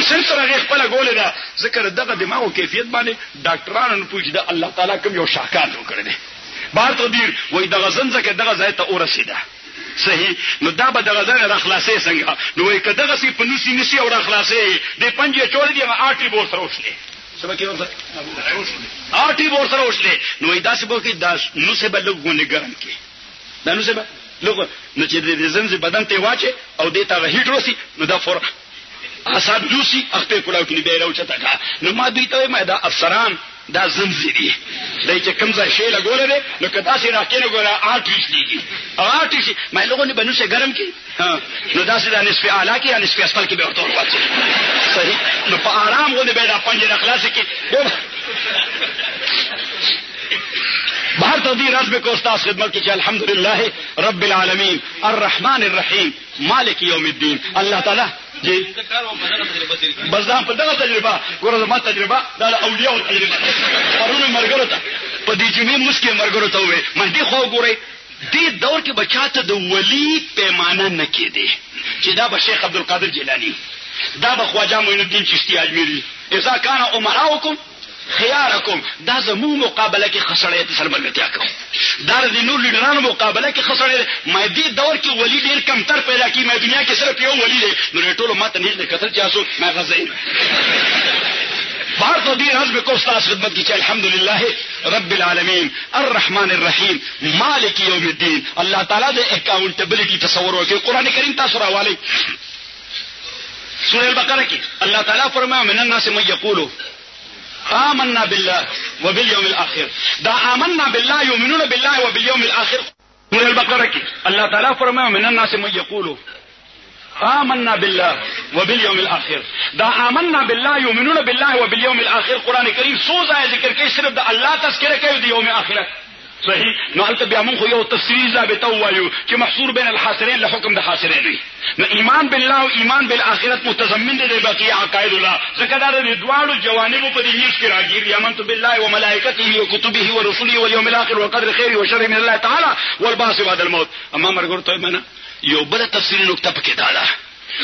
حسین سره هغه خپل ګولې ده ذکر دغه دماغو کیفیت باندې ډاکټرانو نه پوښتنه الله تعالی کوم یو شاکار وکړي دي بار تدبیر وای دغه زنځکه دغه ځای ته ورسیده صحیح نو دا به دغه ځای را خلاصې څنګه نو وای کداغه سي پنوسی نسی او را خلاصې د پنځه چوری دی آټي بور سره وشلې سبا کې ورته آټي بور سره وشلې نو وای دا څه به کې دا نو څه بل غونې ګرم کې دا نو څه به لوګ نو چې د زنځ بدن ته واچي او د تا هیټ روسي نو دا فور اصحاب جوسي اخته کلاو کې دی راوچته کا نو ما دوی ته ما دا افسران دا زنځيري دای چې کوم ځای شي لګولې ده نو کدا سي راکینه ګوره آټیش دي آټیش مې لوګونه بنو سه ګرم کی نو دا سي د نصف اعلی کې یا نصف اسفل کې به ورته واچي صحیح نو په آرام غوډه به دا پنځه اخلاص کې بهر تدبیر عرض کو استاد خدمت کی الحمدللہ رب العالمین الرحمن الرحیم مالک یوم الدین الله تعالی جی بس دا په دغه تجربه ګوره ما تجربه دا اولیاء او تجربه قرون مرګرو ته په دې جمعې مسکه مرګرو ته وې مهدي خو ګوره دې دور کې بچاته د ولی پیمانه نه کېده چې دا به شیخ عبدالقادر جیلانی دا به خواجه معین الدین چشتی اجمیری اذا کان امراؤکم خيارکم دا زمو مقابله کې خسړې سره ملګرتیا کوم دا د نور لیډرانو مقابله کې خسړې مې دې دور کې ولی ډیر کم تر پیدا کی مې دنیا کې صرف یو ولی دی نو ټولو ماته نه کتل چاسو ما غزاین بار تو دین حزب کو استاد خدمت کی الحمدللہ رب العالمین الرحمن الرحیم مالک یوم الدین الله تعالی د اکاؤنټیبلټی تصور وکړي قران کریم تاسو راوالي سورہ البقرہ کې الله تعالی فرمایا من الناس من یقولوا آمنا بالله وباليوم الاخر دا آمنا بالله يؤمنون بالله وباليوم الاخر سورہ البقرہ کی اللہ تعالی فرمایا من الناس من يقولوا آمنا بالله وباليوم الاخر دا آمنا بالله يؤمنون بالله وباليوم الاخر قران کریم سو ځای ذکر کوي صرف د الله تذکرہ کوي د یوم اخرت صحیح نو البته بیا موږ یو تفسیری ضابطه وایو چې محصور بین الحاصرین له حکم د حاصرین دی نو ایمان بالله او ایمان بالآخرت متضمن دی بقیه عقاید الله ځکه دا د دوالو جوانب په دې هیڅ کې راګیر یمنت بالله وملائکته وکتبه ورسله واليوم الاخر وقدر خیر و شر من الله تعالی والبعث بعد الموت اما مرګ ته معنا یو بل تفسیری نقطه پکې دا ده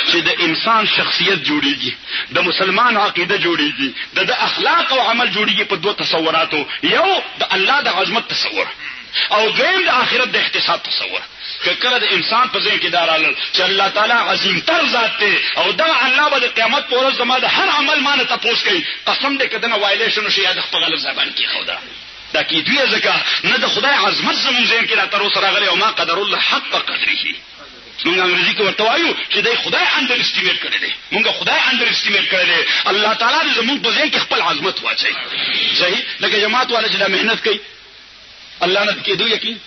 چې د انسان شخصیت جوړیږي د مسلمان عقیده جوړیږي د اخلاق او عمل جوړیږي په دوه تصوراتو یو د الله د عظمت تصور او دویم د آخرت د احتساب تصور کله د انسان په ذهن کې دارال چې الله تعالی عظیم تر ذات دی او دا الله به د قیامت پر ورځ زما د هر عمل مانه تاسو کوي قسم دې کدنه وایلیشن شي د خپل غلط زبان کې خو دا کې دوی ځکه نه د خدای عظمت زموږ ذهن کې را تر اوسه راغلی او ما قدر الله حق قدره موږ انګریزي کې ورته وایو چې دای خدای انډر استیمیټ کړی دی موږ خدای انډر استیمیټ کړی دی الله تعالی زموږ په ځای کې خپل عظمت واچي صحیح لکه جماعت والا چې مهنت کوي الله نه کېدو یقین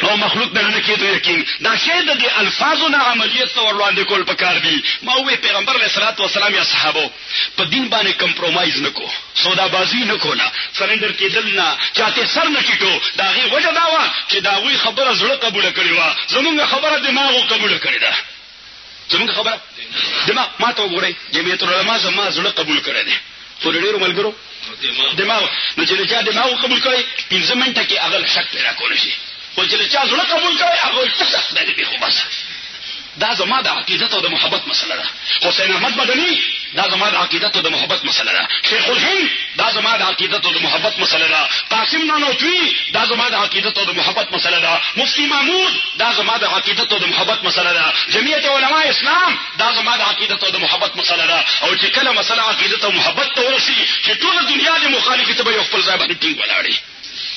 او مخلوق نه کېدو یقین دا شی د الفاظو نه عملیت ته وړاندې کول پکار دي ما وې پیغمبر علیه الصلاۃ والسلام یا صحابه په دین باندې کمپرومایز نکو سودا بازی نکولا سرندر کېدل نه چاته سر نه کیټو دا غي وجه دا و چې دا وی خبره زړه قبول کړی و زمونږ خبره دماغو قبول کړی ده زمونږ خبره دماغ ما ته وګورئ جمعیت العلماء زما زړه قبول کړی ده څو ډیرو ملګرو دماغ نو چې چا دماغ قبول کړي 15 منټه کې اغل شک پیدا کول شي او چې چا زړه قبول کړي هغه څه ده به خو بس دا زما د عقیدت او د محبت مسله ده حسین احمد مدني دا زما د عقیدت او د محبت مسله ده شیخ الهند دا زما د عقیدت او د محبت مسله ده قاسم نانوتوی دا زما د عقیدت او د محبت مسله ده مفتی محمود دا زما د عقیدت او د محبت مسله ده جمعیت علماء اسلام دا زما د عقیدت او د محبت مسله ده او چې کله مسله عقیدت او محبت ته ورسي چې ټول دنیا د مخالفت به خپل ځای باندې ټینګ ولاړي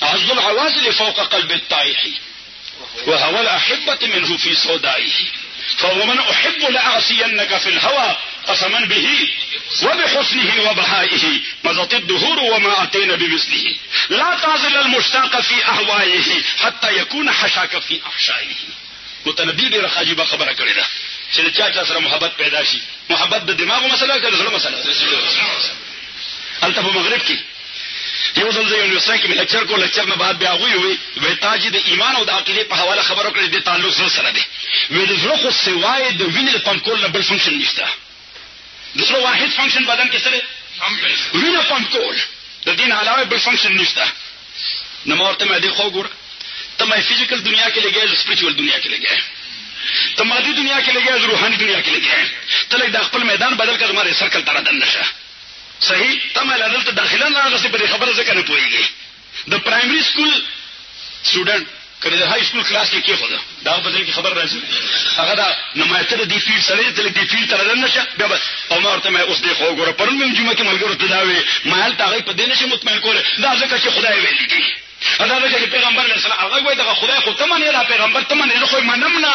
عز العوازل فوق قلب الطائح وهو الاحبه منه في سودائه فومن احب لاعصينك في الهوى قسما به وبحسنه وبهائه مضت الدهور وما اتينا بمثله لا تعزل المشتاق في اهوائه حتى يكون حشاك في احشائه متنبي به رخاجيبه خبره کړی ده چې چا سره محبت پیدا شي محبت د دماغو مسله ده زړه مسله الته په مغرب کې یو ځل زه یونیورسيټي کې لیکچر کوم لیکچر نه بعد بیا وی تاج د ایمان او د عقیده په حواله خبرو کړې د تعلق سره ده وی د زړه خو سوای د وینې پمپ کول نه بل فنکشن نشته د زړه واحد فنکشن بدن کې سره وینې پمپ کول د دین علاوه بل فنکشن نشته نو مرته مې د خو ګور ته مې فزیکل دنیا کې لګې او سپریچوال دنیا کې لګې تو مادی دنیا کې لګیا روحاني دنیا کې لګیا ته لږ د خپل میدان بدل کړه ماره سرکل تر دن نشه صحیح ته مې لادل ته داخله نه راغسته په خبره ځکه نه پويږي د پرایمري سکول سټوډنټ کله د های سکول کلاس کې خو دا بدل کې خبر راځي هغه دا نمایته دی فیلډ سره دی فیلډ تر دن نشه بیا بس او مارته مې اوس دی خو ګوره پرون مې جمعه کې ملګرو ته دا وی مال تاغه په دې نشه مطمئن کوله دا ځکه چې خدای ویلي دی دا ځکه چې پیغمبر علیه السلام هغه وایي دا خدای خو ته مونږ نه پیغمبر ته مونږ نه خو منم نه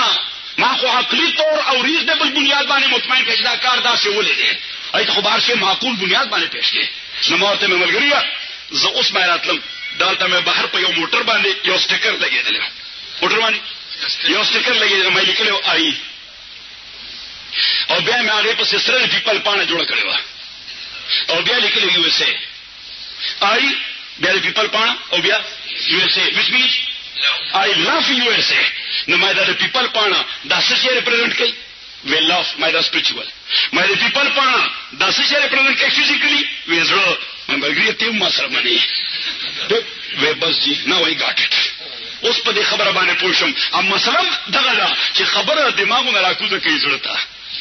ما خو عقلی طور او ریزنبل بنیاد باندې مطمئن کړي دا کار دا څه ولې دی ایت خو بهر شي معقول بنیاد باندې پېښ کړي نو مارته مې ملګریه زه اوس مې راتلم دالته مې بهر په یو موټر باندې یو سټیکر لګېدل موټر باندې یو سټیکر لګېدل مې لیکلو آی او بیا مې هغه په سره پیپل پانه جوړ کړو او بیا لیکلو یو اس اے آی بیا پیپل پانه او بیا یو اس اے which means I love USA نو مې دا پیپل پانه دا څه ریپرزینټ کوي we love my the spiritual my the people پانه دا څه ریپرزینټ کوي فزیکلی we زړه مې بلګری ته ما سره باندې we بس جی now I got it اوس په دې خبره باندې پوښم اما مثلا دغه دا چې خبره دماغونه راکوزه کوي زړه ته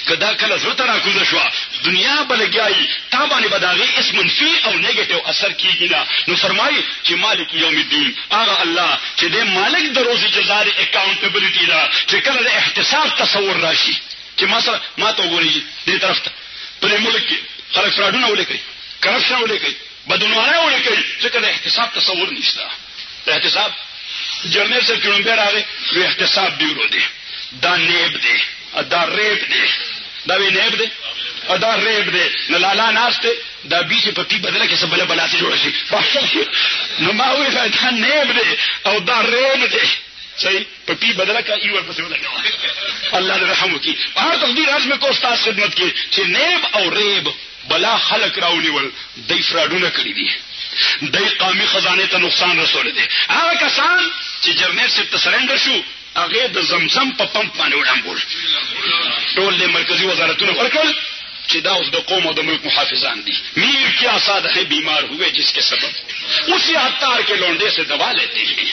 کدا کله زړه ته راکوزه شو دنیا بلګیای تا باندې بداغي اسم منفي او نیگیټیو اثر کیږي نه نو فرمایي چې مالک یوم الدین هغه الله چې دې مالک د روزي جزا دی اکاونټیبلټی دا چې کله د احتساب تصور راشي چې مثلا ما ته وګورئ دې طرف ته په ملک کې خلک فراډونه ولیکي کرپشن ولیکي بدعنوانه ولیکي چې کله احتساب تصور نشته د احتساب جرنل سے کلمبر راغی نو احتساب بیورو دی دا نیب دی دا ریب دی دا وی نیب دی دا ریب دی نو لالا ناشته دا بیسه پتی بدله کې سبله بلاته جوړ شي نو ما وی دا نیب دی او دا ریب دی صحیح پتی بدله کا ایور پسې ولګا الله دې رحم وکي هر تقدیر از مې کو استاد خدمت کې چې نیب او ریب بلا خلق راونیول دای فراډونه کړی دي دای قومي خزانه ته نقصان رسول دي هغه کسان چې جرنیل سے تسرندر شو هغه د زمزم په پمپ باندې وډامبول ټول د مرکزی وزارتونو ورکول چې دا اوس د قوم او د ملک محافظان دي میر کیا ساده ہے بیمار ہوئے جس کے سبب اسی عطار کے لونڈے سے دوا لیتے ہیں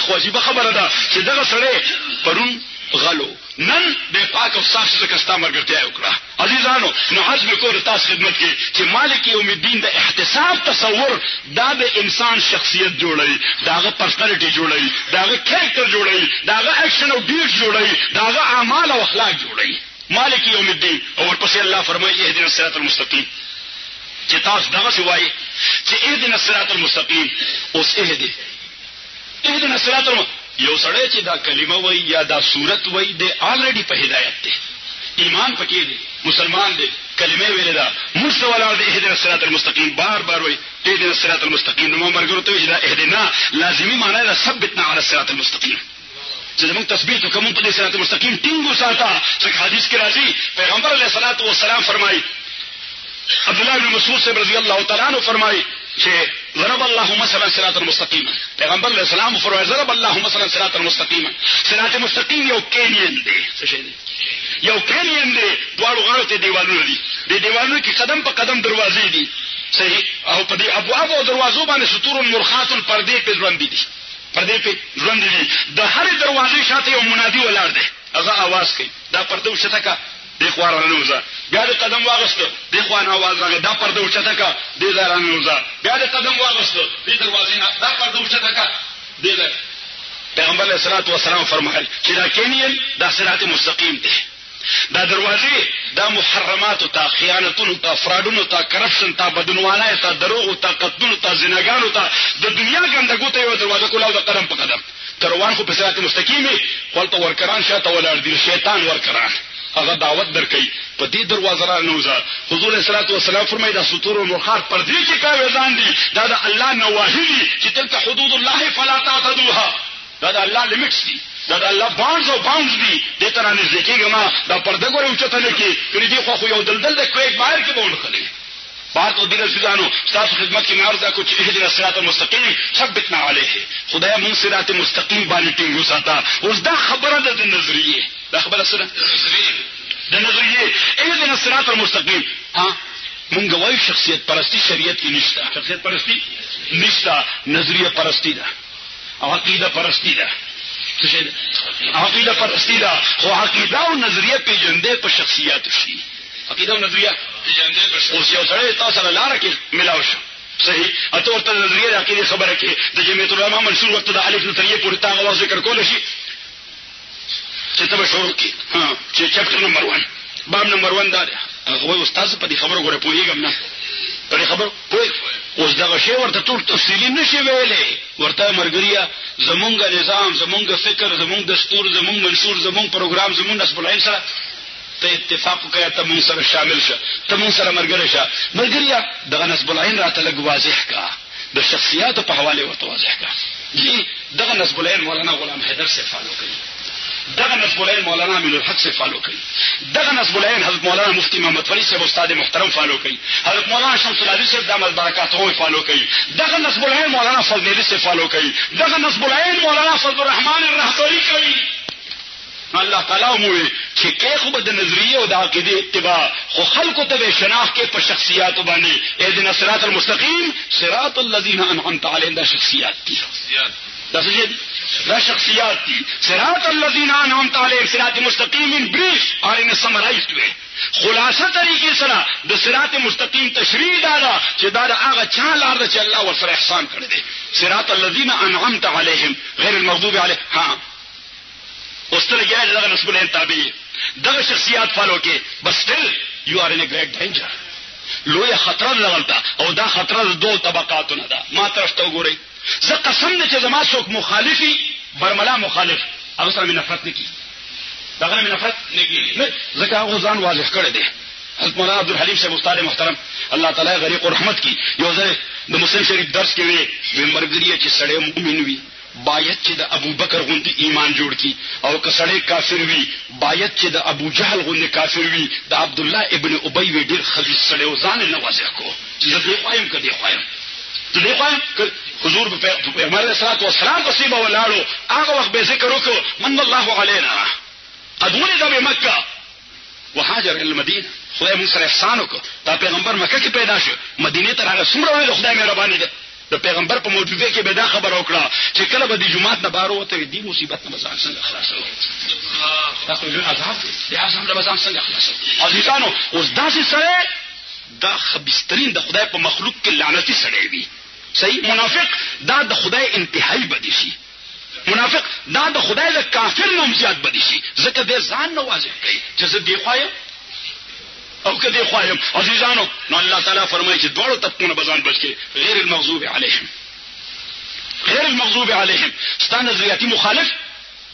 خو عجیب خبره ده چې دغه سره پرون غلو نن د پاک او صاف څخه کستا مرګرتیا وکړه عزیزانو نو حج وکړو تاسو خدمت کې چې مالک یوم الدین د احتساب تصور دا د انسان شخصیت جوړوي داغه پرسنالټي جوړوي داغه کریکٹر جوړوي داغه اکشن او ډیټ جوړوي داغه اعمال او اخلاق جوړوي مالک یوم الدین او ورپسې الله فرمایي اهدنا الصراط المستقیم چې تاسو دغه څه وایي چې اهدنا الصراط المستقیم اوس اهدنا الصراط المستقیم یو سړی چې دا کلمه وای یا دا صورت وای د الریډي په هدایت دی ایمان پکې دی مسلمان دی کلمه ویل دا مشت ولا د اهدنا الصراط المستقیم بار بار وای اهدنا الصراط المستقیم نو مرګرو ته دا اهدنا لازمی معنی دا ثبتنا على الصراط المستقیم چې موږ تثبیت کوم په صراط المستقیم ټینګو ساته څنګه حدیث کې راځي پیغمبر علیه الصلاۃ والسلام فرمایي عبد الله بن مسعود رضی الله تعالی عنہ فرمایي چې ضرب الله مثلا صراط المستقیم پیغمبر علیہ السلام فرمایي ضرب الله مثلا صراط المستقیم صراط مستقیم یو کینین دی څه شي دی یو کینین دی دواړو غاړو ته دیوالونه دي د دیوالونو کې قدم په قدم دروازې دي صحیح او په دې ابواب او دروازو باندې ستور مرخات پردې په ژوند دي پردې په ژوند دي د هر دروازې شاته یو منادي ولاړ دی هغه आवाज کوي دا پرده وشته کا د خوار نوزه بیا د قدم واغسته د خوان आवाज راغی دا پرده وشته کا د زاران نوزه بیا د قدم واغسته د دروازې نه دا پرده وشته کا د پیغمبر علیه الصلاۃ والسلام فرمایل چې دا کینین دا صراط مستقیم دی دا دروازې دا محرمات او تا خیانتونو تا فرادونو تا کرپشن تا بدنوانه تا دروغ تا قتلونو تا زناګانو تا د دنیا ګندګو ته یو دروازه کولاو د قدم په قدم تروان خو په صراط مستقیم خپل ورکران شاته ولر دي شیطان ورکران هغه دعوت درکې په دې دروازه را نوزه حضور صلی الله علیه وسلم فرمایي دا ستور او مرخات پر دې چې کاوي ځان دي دا د الله نواهی دي چې تلک حدود الله فلا تعتدوها دا د الله لیمټس دي دا د الله باونډز او باونډز دي دې تر نه ځکهګه ما دا پرده ګورې اوچته لکې کړي دي خو یو دلدل د کویک باهر کې بول خلې بار تو دین سودانو تاسو خدمت کې معرض کو چې اهدنا الصراط المستقیم ثبتنا علیه خدای مون صراط مستقیم باندې ټینګو ساته اوس دا خبره ده د نظریه دا خبره سره د نظریه اهدنا الصراط المستقیم ها مونږ وایو شخصیت پرستی شریعت کې نشته شخصیت پرستی نشته نظریه پرستی ده او عقیده پرستی ده څه شي عقیده پرستی ده، خو عقیده او نظریه پیژندې په شخصیت شي. عقیده او نظریه پیژندې په شخصیت. اوس یو سره تاسو سره لار کې ملاو شو صحیح اته ورته نظریه عقیده خبره کې د جمعیت العلماء منصور وخت د الف نظریه پورې تاغه ذکر کول شي چې تبه شروع کی ها چې چپټر نمبر 1 باب نمبر 1 دا هغه استاد په دې خبرو غوړې پوهیږم نه په دې خبرو پوه اوس دا شی ورته ټول تفصیلی نشي ویلې ورته مرګریا زمونږ نظام زمونږ فکر زمونږ دستور زمونږ منشور زمونږ پروګرام زمونږ نسب العين سره ته اتفاق کوي ته مون سره شامل شه ته مون سره مرګره شه مرګریا دغه نسب العين راته لګ واضح کا د شخصیت په حواله ورته واضح کا جی دغه نسب العين مولانا غلام حیدر سے فالو کوي دغه نسب العين مولانا امین الحق سے فالو کوي دغه نسب العين حضرت مولانا مفتی محمد فری سے استاد محترم فالو کوي حضرت مولانا شمس العزیز سے دامت برکاتہ فالو کوي دغه نسب العين مولانا فضل علی سے فالو کوي دغه نسب العين مولانا فضل الرحمن الرحبری کوي. الله تعالی موږ چې کې خو د نظریه او د عقیده اتباع خو خلکو ته شناخت کې په شخصیات باندې اهدنا الصراط المستقیم صراط الذين انعمت عليهم دا شخصیات دي دا څه دي دا شخصیات دي صراط الذين انعمت عليهم صراط مستقیم ان بریف اور ان سمرایزډ وي خلاصه طریقې سره د صراط مستقیم تشریح دا چې دا هغه چا لار ده چې الله ورسره احسان کړی دی صراط الذين انعمت عليهم غیر المغضوب عليهم ها اوستل گیا دغه نسب العين تابع دغه شخصیات فالو کې بس still you are in a great danger لوی خطر لغلطه او دا خطر د دوه طبقاتونه ده ما تاسو وګورئ زه قسم دې چې زما څوک مخالفي برملا مخالف هغه سره نفرت نکي دغه نفرت نکي ځکه هغه ځان واضح کړی دی. حضرت مولانا عبدالحلیم صاحب استاد محترم الله تعالی غریق رحمت کی یو ځای د مسلم شریف درس کې وی مرګري چې سړی مؤمن وي باید چې د ابو بکر غوندي ایمان جوړ کی او که سړی کافر وي باید چې د ابو جهل غوندي کافر وي د عبد الله ابن ابي وی ډیر خبيث سړی او ځان نه واضح کو چې دې قائم کړي خوایم دې قائم حضور پیغمبر علیه الصلاه والسلام په سیمه ولاړو هغه وخت به ذکر وکړو من الله علينا قد ولد بمکه وهاجر الى المدینه خدای موږ سره احسان وکړ دا پیغمبر مکه کې پیدا شو مدینه ته راغی څومره ویل خدای مهرباني ده د پیغمبر په موجوده کې به دا خبر وکړه چې کله به د جمعات نه بارو وته دی مصیبت نه بزان څنګه خلاصو تاسو له عذاب دي اعظم د بزان څنګه خلاصو عزیزانو اوس داسې سره دا خبيسترین د خدای په مخلوق کې لعنتی سره وي صحیح منافق دا د خدای انتهایی بدی شي منافق دا د خدای د کافر نوم زیات بدی شي ځکه د ځان نه واضح کوي چې زه دی خوایم او کدی خوایم عزیزانو نو الله تعالی فرمایي چې دوړو تپونه بزان بچي غیر المغضوب علیهم غیر المغضوب علیهم ستان نظریاتی مخالف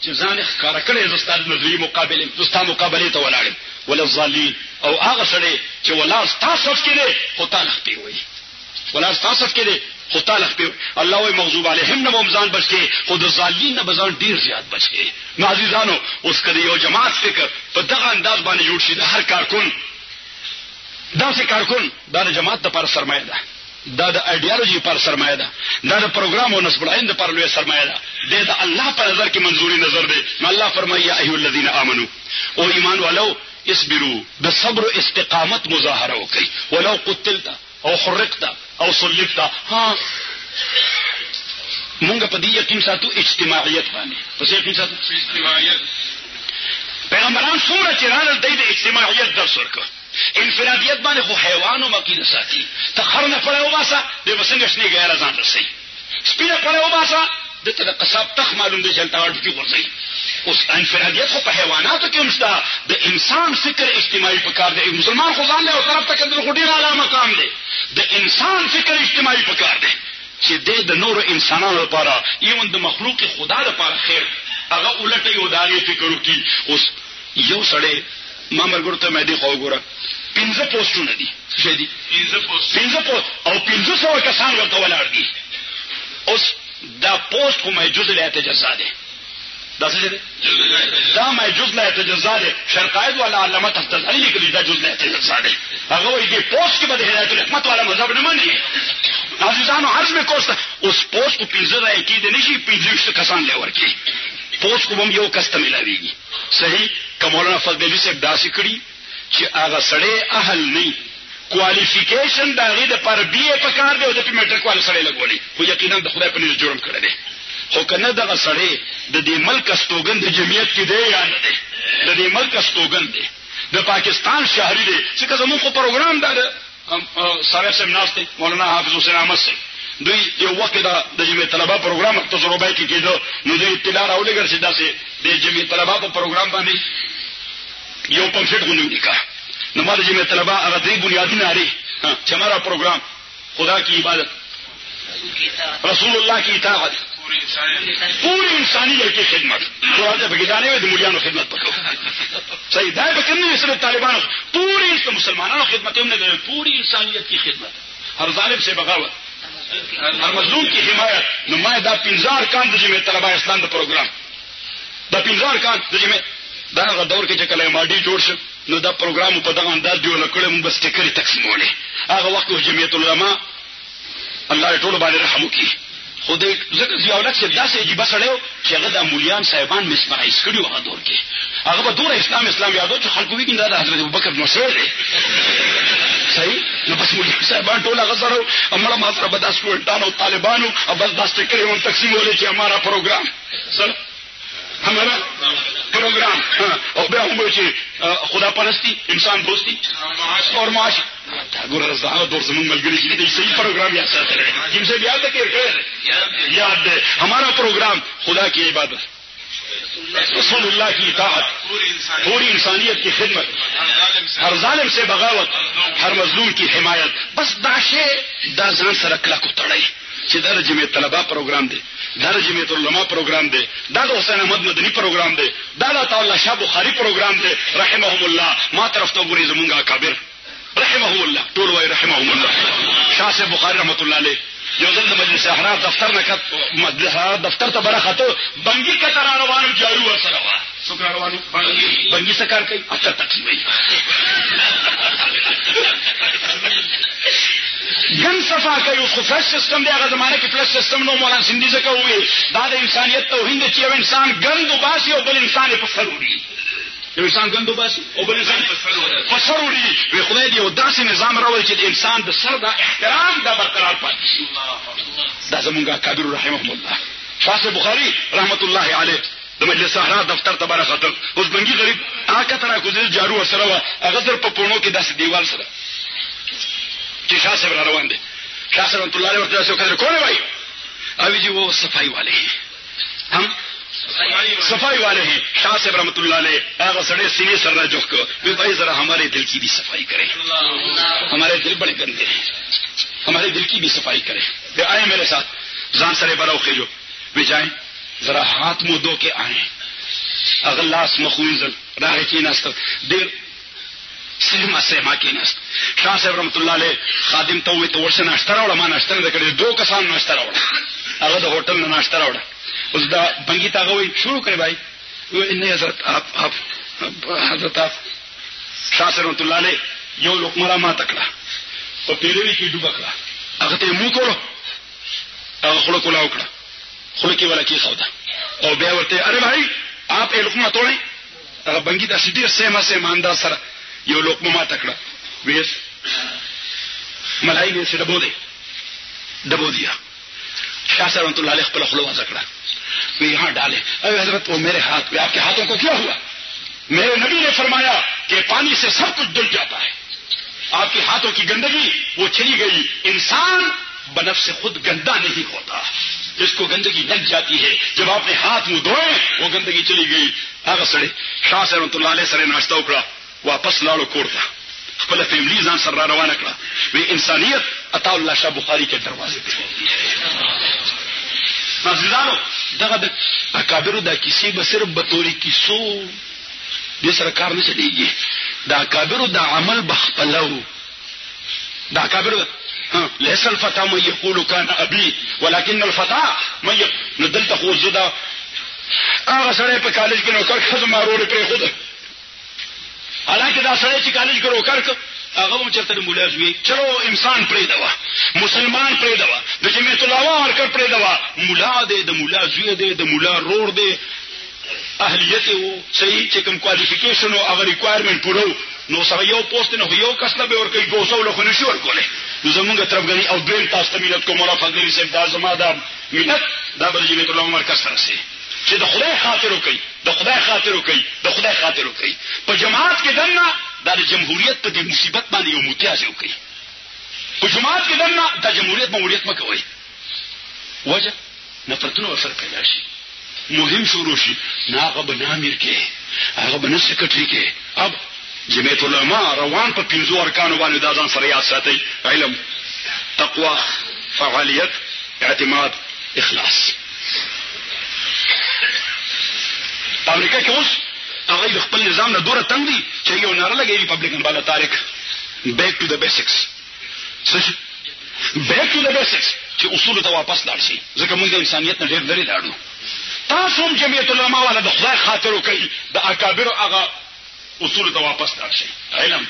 چې ځان ښکارا کړي زستاد نظری مقابله زستا مقابله ته ولاړ ولا الظالمین او هغه سره چې ولا تاسو کې خو تعالی پیوي ولا تاسو کې خو تعالی پیوي الله وي مغضوب علیهم نه ممزان بچي خود الظالمین نه بزان ډیر زیات بچي نو عزیزانو اوس کله یو جماعت فکر په دغه انداز باندې جوړ شي د هر کارکون دا څه کارکون دا د جماعت لپاره سرمایه ده دا د ایډیالوژي لپاره سرمایه ده دا د پروګرام او نسب العين لپاره لوی سرمایه ده د الله په نظر کې منظوري نظر ده نو الله فرمایي یا ایه الذین آمنو او ایمان والو اصبروا بالصبر استقامت مظاهره وکي ولو قتلت او حرقت او صلبت ها مونږ په دې یقین ساتو اجتماعیت باندې پس یقین ساتو اجتماعیت پیغمبران څومره چې راغلل د اجتماعیت درس ورکړ انفرادیت باندې خو حیوانو مقیده ساتي تخرنه پړاو باسا د وسنګ شنی غیر ځان رسي سپینه پړاو باسا د ته قصاب تخ معلوم دي چې تاړ کی ورځي اوس انفرادیت خو په حیواناتو کې مشته د انسان فکر اجتماعي پکار دی مسلمان خو ځان له او طرف ته کندل خو ډیر اعلی مقام دی د انسان فکر اجتماعي پکار دی چې د نورو انسانانو لپاره ایون د مخلوق خدا لپاره خیر هغه الټي او داغي فکر وکي اوس یو سړی ما مرګ ته مې دی خو وګوره 15 پوسټونه دي څه دي 15 پوسټ او 1500 کسان ورته ولاړ دي اوس دا پوسټ کومه جزء له تجزا ده دا څه دي دا ما جزء له تجزا ده شرقاید ولا علامه تفضل لیکلي دا جزء له تجزا ده هغه وایي دې پوسټ کې به هدایت الحکمت والا مذهب نه مانی عزیزانو عرض به کوسته اوس پوسټ کو 15 راځي کې دي نشي 15 کسان له ورکی پوسټ کوم یو کس ته ملاويږي صحیح کومولنا فضل علی صاحب داسې کړی چې هغه سړی اهل نه کوالیفیکیشن دا غي د پر بی ای په کار دی او د میټرک والا سړی لګولې خو یقینا د خدای په نس جوړم کړی دی خو کنه دغه سړی د دې ملک استوګن د جمعیت کې دی یا نه دی؟ د دې ملک استوګن دی، د پاکستان شهري دی. ځکه زموږ خو پروګرام دا سره سیمینار دی مولانا حافظ حسین احمد صاحب دوی یو وخت د جمعیت طلبه پروګرام تجربه کې کېدو، نو دوی اطلاع راولېږل چې داسې د جمعیت طلبه په پروګرام باندې یو پمفلټ غونډه وکړه. نو ما د جمعیت طلبه هغه درې بنیادونه لري چې ہمارا پروگرام خدا کی عبادت، رسول اللہ کی اطاعت، پوری انسانیت کی خدمت. قرآن بگیدانے میں ملیانو خدمت پکو صحیح دائیں بکنی صرف طالبانوں پوری مسلمانوں خدمت، ہم نے پوری انسانیت کی خدمت، ہر ظالم سے بغاوت، ہر مظلوم کی حمایت. نمائے دا پنزار کان دجی میں طلبہ اسلام دا پروگرام دا پنزار کان دجی میں دا دور کې چې کله ماډي جوړ شو نو دا پروګرام په دغه انداز دی ولکړم بس ټیکري تقسیمولې. هغه وخت جمعیت العلماء الله ټول باندې رحم وکړي. خو دې ځکه ضیاءالحق چې داسې عجیبه سړی چې هغه د مولیان صاحبان مسمرایز کړي هغه دور کې هغه به دوره اسلام یادو چې خلکو وی دا د حضرت ابوبکر نو سره دی صحیح. نو بس مولیان صاحبان ټول هغه سره امړه ما سره به د سټوډنټانو طالبانو او بس داس ټیکري هم تقسیمولې چې همارا پروګرام سر ہمارا پروگرام اور بیا ہم خدا پرستی، انسان دوستی اور معاشی دور زمین ملگری کی صحیح پروگرام یاد جن سے یاد ہے یاد ہے ہمارا پروگرام خدا کی عبادت، رسول اللہ کی اطاعت، پوری انسانیت کی خدمت، ہر ظالم سے بغاوت، ہر مظلوم کی حمایت. بس داشے دا ځان سره کلکو تړی چې دا جمعیت طلبه پروګرام دی، دا جمعیت العلماء پروګرام دی، دا د حسین احمد مدني پروګرام دی، دا د عطاءالله شاه بخاري پروګرام دی رحمهم الله. ما طرف ته ګوري زمونږ اکابر رحمه الله ټول وای رحمهم الله. شاه صاحب بخاري رحمت الله علیه یو ځل د مجلس احرار دفتر نه کت مجلس دفتر ته برخته بنګي کتر روانو جارو ورسره وا څوک روانو بنګي سکار کوي اثر تقسیمي گن صفا کوي. خو فلش سیستم دی هغه زمانه کې فلش سیستم نو مولانا سندي څخه وی دا د انسانيت توهین دی چې یو انسان ګندو باسي او بل انسان په سروري، یو انسان ګندو باسي او بل انسان په سروري. وی خدای دی او داسې نظام راوړي چې د انسان د سر د احترام دا برقرار پاتې شي. دا زمونږه کابر رحمهم الله. شاه بخاري رحمت الله علیه د مجلس احرار دفتر ته برخته اوس بنګي غریب هغه تر کوزل جارو سره وا هغه در په پونو کې داسې دیوال سره چې شاه صاحب روان دي. شاه صاحب رحمت الله علیه ورته څه کوي وای اوی جی وہ صفائی والے ہیں، ہم صفائی والے ہیں. شاہ صاحب رحمت اللہ علیہ هغه سړی سینې سره جوخ کو وی بھائی ذرا ہمارے دل کی بھی صفائی کریں، ہمارے دل بڑے گندے ہیں، ہمارے دل کی بھی صفائی کریں. وی آئے میرے ساتھ ځان سره براو خېجو وی جائیں ذرا ہاتھ منہ دھو کے آئیں. اغلاس مخونزل راہ کی نست دیر سیما کې نست. شاه صاحب رحمت الله علیه خادم ته وې ته ورشه ناشته راوړه. ما ناشته نه کړې، دو کسان ناشته راوړه، هغه د هوټل نه ناشته راوړه. اوس دا بنګي ته وې شروع کړې بھائی ان حضرت آپ حضرت آپ شاه صاحب رحمت الله علیه یو لقمه ما تکړه په پیروي کې ډوبه کړه، هغه ته مو کولو هغه خلک ولا وکړه خلک کې ولا کې خوده او بیا ورته اره بھائی آپ یې لقمه توړې. هغه بنګي د سیدی سیما انداز سره یو لقمه ما تکړه ویس ملائی نے سے ڈبو دیا. شاہ صاحب رحمۃ اللہ علیہ خپل خلوہ ذکر وہ یہاں ڈالے. اے حضرت وہ میرے ہاتھ پہ آپ کے ہاتھوں کو کیا ہوا؟ میرے نبی نے فرمایا کہ پانی سے سب کچھ دھل جاتا ہے، آپ کے ہاتھوں کی گندگی وہ چلی گئی. انسان بنفس سے خود گندا نہیں ہوتا، جس کو گندگی لگ جاتی ہے جب آپ نے ہاتھ منہ دھوئے وہ گندگی چلی گئی. هغه سړی شاه صاحب رحمۃ اللہ علیہ سره ناشته وکړه، واپس لاړو کور ته، خپل فیملی ځان سره روانه کړه. وی انسانیت عطا الله شاه بخاری کے دروازے پہ. ناظرانو دغه د اکابرو د کیسې به صرف به توري کیسو دې سره کار نه چلیږي. د اکابرو د عمل بخپلو د اکابرو ليس الفتى من يقول كان ابي ولكن الفتى من ندلته خو زدا هغه سره په کالج کې نوکر خزما روړې پرې خود. حالانکه دا سړی چې کالج کې روکر ک هغه هم چرته مولا زوی چلو انسان پرې دوا، مسلمان پرې دوا، د جمعیت العلماء ورکر پرې دوا، مولا دې د مولا زوی دې د مولا رور دې اهلیت او صحیح چې کوم کوالیفیکیشن او هغه ریکوایرمنت پورو نو سره یو پوسټ نه یو کس له به ورکې 200 له خو نشي ورکولې. نو زمونږ طرفګنی او دویم تاسو ته ملت کوم مولا فضل صاحب دا زما دا ملت دا به جمعیت العلماء مرکز سره سي چې د خدای خاطر وکړي، د خدای خاطر وکړي، د خدای خاطر وکړي. په جماعت کې دنه د جمهوریت په دې مصیبت باندې یو متیاز وکړي. په جماعت کې دنه د جمهوریت ماموریت مکوئ. وجه نفرتونه ورسره پیدا شي، مهم شروع شي، نه هغه به نه امیر کې، هغه به نه سکرټري کې. اب جمعیت العلماء روان په 5 ارکانو باندې دا ځان سره یاد ساتي: علم، تقوا، فعالیت، اعتماد، اخلاص. په امریکا کې اوس هغه د خپل نظام نه دوره تنګ دي چې یو ناره لګي ریپبلیکن بالا تاریخ بیک ټو د بیسکس. څه بیک ټو د بیسکس چې اصول ته واپس لاړ شي، ځکه موږ د انسانیت نه ډېر لري لاړو. تاسو هم جمعیت العلماء والا د خدای خاطر وکړي، د اکابر هغه اصول ته واپس لاړ شي: علم،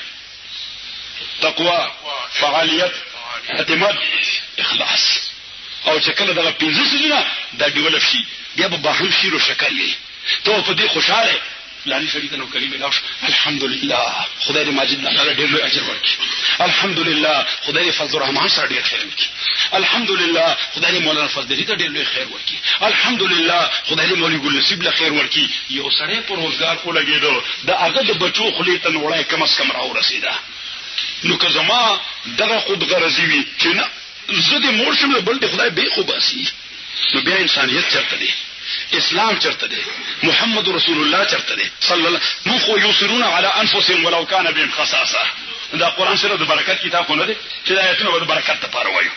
تقوا، فعالیت، اعتماد، اخلاص. او چې کله دغه 5 سيزونه دا ډیولپ شي، بیا به باهم شیر او شکر وي. ته په دې خوشاله لانی شریعت نو کلمه لاش الحمدلله خدای دې ماجد الله ډېر لوی اجر ورکړي. الحمدلله خدای دې فضل الرحمن سره ډېر خیر وکړي. الحمدلله خدای دې مولانا فضل دې ډېر لوی خیر ورکړي. الحمدلله خدای دې مولوی ګل نصیب له خیر ورکړي. یو سړی په روزګار کو لګیدو د هغه د بچو خلیت نوړای کم اس کم راو رسیدا. نو که زما دغه خود غرضی وي چې نه زه دې مور شم بل دې خدای به خو باسي، نو بیا انسانیت چرته دی؟ اسلام چرته دی؟ محمد رسول الله چرته دی صلی الله؟ من خو یوسرون علی انفسهم ولو کان بهم خصاصه. دا قران سره د برکت کتاب نه دی چې دا ایتونه د برکت لپاره وایو.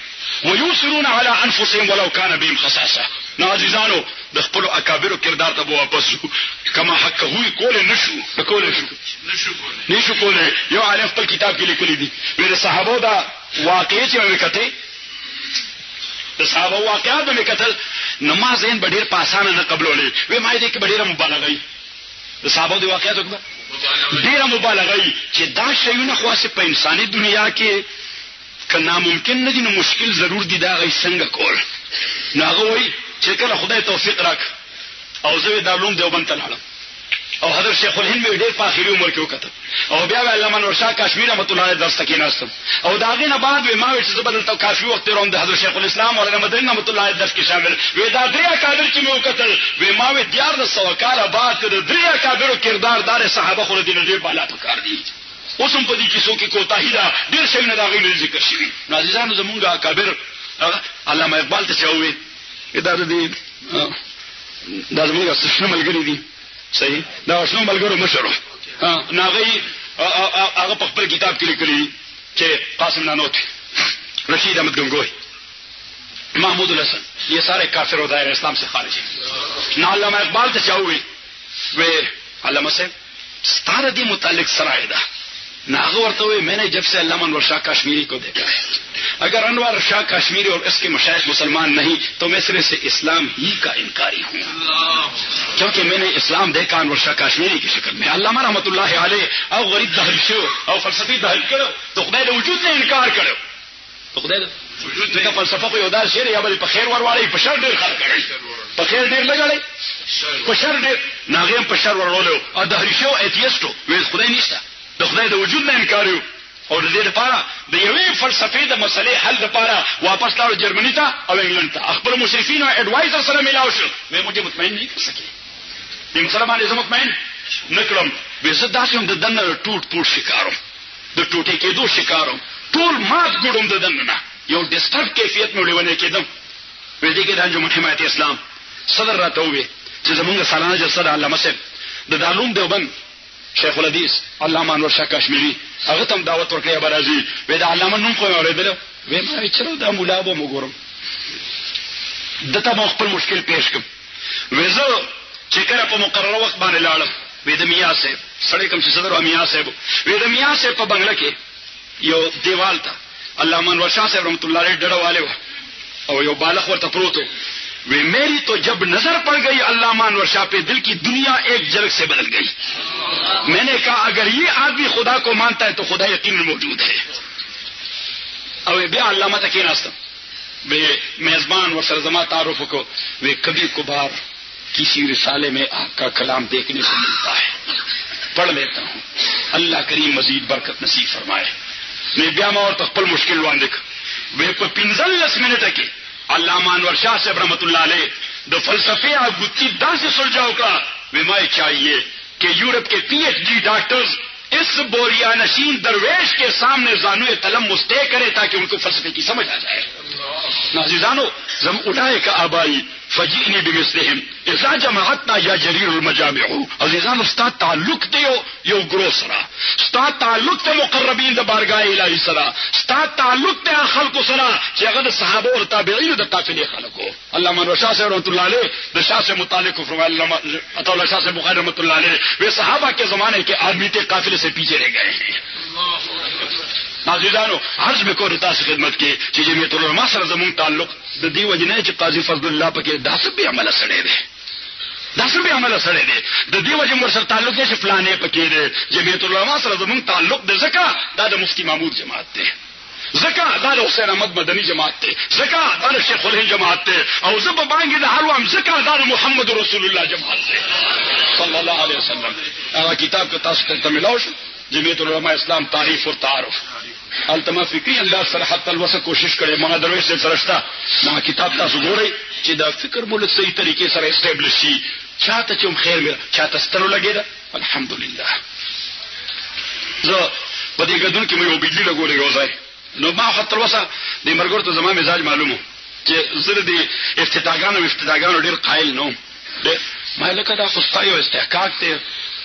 ويوسرون على انفسهم ولو كان بهم خصاصه. نو عزیزانو د خپل اکابر کردار ته واپس شو، کما حق هوی کول نشو کول. یو عالم خپل کتاب کې لیکلی دي ویل صحابه دا واقعي چې وکړي، د صحابه واقعات به وکړل، نماز یې ډېر په اسانه نه قبولولې. وې ما دې کې ډېره مبالغه ای د صحابه د واقعات وکړه، ډېره مبالغه ای چې دا شیونه خاصه په انساني دنیا کې کنا ممکن نه دي، نو مشکل ضرور دي دا غي څنګه کول. نو هغه وایي چې کله خدای توفیق راک او زه د علوم دیوبند ته لاړم او حضرت شیخ الهند مې ډېر په اخري عمر کې وکړه او بیا علامه نور شاه کشمیر رحمت الله علیه درس کې ناستم او دا غینه بعد وې ما وې چې زبر ته کافي وخت روم د حضرت شیخ الاسلام مولانا مدني رحمت الله علیه درس کې شامل وې دا دریا کادر چې مې وکړل وې ما وې 1400 کال بعد د دریا کادرو کردار دار صحابه خو دې ډېر بالا پکار دي. اوسم په دې کیسو کې کوتاهی دا ډېر شي نه دا غي ذکر شوی. عزیزانو زمونږه اکابر علامه اقبال ته چاوي اداره دي دا زمونږه څه ملګری دي صحیح دا شنو ملګرو مشرو ناغي هغه په خپل کتاب کې لیکلي چې قاسم نانوت رشید احمد گنگوی محمود الحسن یہ سارے کافر و دائر اسلام سے خارج ہیں. نہ علامہ اقبال ته چاوي وې علامه صاحب ستاره دي متعلق سرائے دا ناغ ورته وي میں نے جب سے علامہ انور شاہ کشمیری کو دیکھا ہے اگر انور شاہ کشمیری اور اس کے مشائخ مسلمان نہیں تو میں صرف سے اسلام ہی کا انکاری ہوں کیونکہ میں نے اسلام دیکھا انور شاہ کشمیری کی شکل میں. علامہ رحمت اللہ علیہ او غریب دہل شو او فلسفی دہل کړو تو خدای د وجود نه انکار کړو تو خدای د وجود نه فلسفه کو یودار شعر یا بل په خیر ورواړي په شر ډیر خلک کړي په خیر ډیر لګړي په شر ډیر ناغیم په شر ورولو او دهل شو ایتیستو وې خدای نشته د خدای د وجود نه انکار یو او د دې لپاره د یوې فلسفې د مسلې حل لپاره واپس لاړو جرمني ته او انګلند ته خپل مشرفین او اډوایزر سره ملاو شو وې موږ مطمئن نه کسکې د مسلمان زموږ مطمئن نکړم به زه داسې هم د دنه ټوټ شکارم د ټوټې کېدو شکارم ټول مات ګډم د دنه یو ډیسټرب کیفیت مې ولونه کېدم وې دې کې د انجمن حمایت اسلام صدر راته وې چې زمونږ سالانه جلسه د علامه صاحب د علوم دیوبند شیخ الحدیث علامه انور شاه کشمیری هغه تم دعوت ورکړی برازي وې د علامه نوم خو اوریدل وې ما چلو د مولا به وګورم دته خپل مشکل پیش کوم وې زه چې کله په مقرره وخت باندې لاړم وې د میاں صاحب سړی کوم چې صدر میاں صاحب وې د میاں صاحب په بنگله کې یو دیوال ته علامه انور شاه صاحب رحمت الله علیه ډډواله او یو بالغ ورته پروت وی میری تو جب نظر پڑ گئی علامہ انور شاہ پہ دل کی دنیا ایک جھلک سے بدل گئی. میں نے کہا اگر یہ آدمی خدا کو مانتا ہے تو خدا یقیناً موجود ہے. او بیا علامہ تک ناستم وی میزبان و سرزما تعارف کو وی کبھی کبھار کسی رسالے میں آپ کا کلام دیکھنے کو ملتا ہے پڑھ لیتا ہوں اللہ کریم مزید برکت نصیب فرمائے. میں بیا ما اور خپل مشکل وان دیکھ وی په 15 منټه کې علامہ انور شاہ صاحب رحمت الله علیه د فلسفے آگوتی دا سے سلجھاؤ کا میں چاہیے کہ یورپ کے PhD ڈاکٹرز اس بوریا نشین درویش کے سامنے زانوئے قلم مستع کرے تاکہ ان کو فلسفے کی سمجھ آ جائے. نازیزانو زم اولئک آبائی فجئنی بمثلهم اذا جمعتنا یا جریر المجامع. عزیزانو ستا تعلق تے یو گروہ سرا، ستا تعلق تے مقربین دا بارگاہ الہی سرا، ستا تعلق تے خلق سرا چی اگر صحابہ اور تابعین دا قافلے خلقو. علامہ شاہ سے رحمۃ اللہ علیہ دا شاہ سے متعلق فرمایا عطا اللہ شاہ سے بخاری رحمۃ اللہ علیہ وہ صحابہ کے زمانے کے آدمی تے قافلے سے پیچھے رہ گئے ہیں. نازیزانو عرض میں کو رتا سے خدمت کے چې جمعیت العلماء سره زمون تعلق د دې وجنه چې قاضي فضل الله پکې داسې به عمل سره دی، داسې به عمل سره دی. د دې وجه مر سره تعلق یې چې فلانه پکې دی. جمعیت العلماء سره زمون تعلق د زکا دا د مفتی محمود جماعت دی، زکا دا د حسین احمد مدنی جماعت دی، زکا دا د شیخ الهند جماعت دی، او زب باندې د هر وام زکا دا د محمد رسول الله جماعت دی صلی الله علیه وسلم. هغه کتاب که تاسو ته ملاو شو جمعیت العلماء اسلام تعریف اور تعارف التما فکری انداز سره حتی الوسه کوشش کړي. ما درویش سے سرشتہ نا کتاب تاسو ګورئ چې دا فکر مول صحیح طریقې سره اسټابلیش شي. چاته چې خیر مې چاته سترو لګیدا الحمدلله. زه په دې غدون کې مې یو بجلی لګولې روزای نو ما حتی الوسه د مرګور ته زما مزاج معلومو چې زره دي افتتاګانو ډیر قائل نو ما لکه دا خستایو استحقاق ته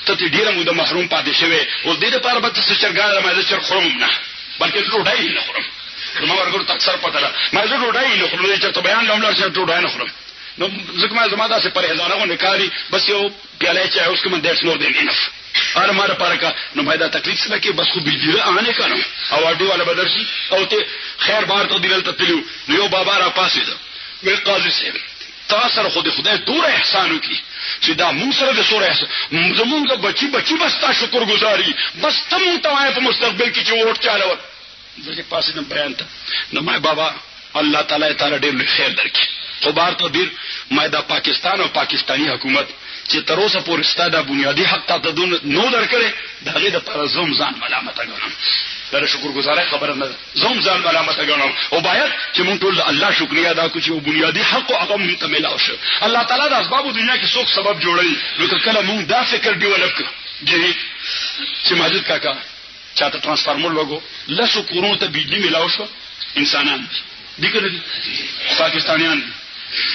ته ډیره مو د محروم پاتې شوی او دې لپاره به تاسو چرګاله ما زه چر خورم نه بلکې ډوډۍ نه خورم. ما ورګور ته اکثر پته ده ما زه ډوډۍ نه خورم چې ته بیان لومړی چې ډوډۍ نه خورم. نو ځکه ما زما داسې پرهیزانه غو نکاري بس یو پیاله چای اوس کوم درس نور دی نه اره ماره پارکا نو پیدا تکلیف سره کې بس خو بجلی آنے کنه او اډي والا بدرشي او ته خیر بار ته دیل ته تلو نو یو بابا را پاسې ده مې قاضي صاحب تاسو سره خو د خدای دور احسان وکي چې دا مون سره د سوره زمونږ بچي بس تا شکر گزاري بس تم ته په مستقبل کې چې ووټ چالو دغه پاسې د بیان ته نو ما بابا الله تعالی ډېر خیر درکړي. خو بار ته ډېر ما دا پاکستان او پاکستانی حکومت چې تر اوسه پورې ستاده بنیادی حق ته نو درکړي دغه د پر زوم ځان ملامت غواړم. دا شکر گزارای خبره نه زوم ځان ملامت غواړم او باید چې مونږ ټول الله شکریا ادا کړو چې بنیادی حق او هغه مونږ ته ملاو شو. الله تعالی د اسباب دنیا کې څوک سبب جوړي نو کله مونږ دا فکر ډیولپ کړو چې ماجد کاکا چاته ترانسفارمر لوګو لسو کورونو ته بجلی ملاو شو. انسانان دي کنه دي پاکستانیان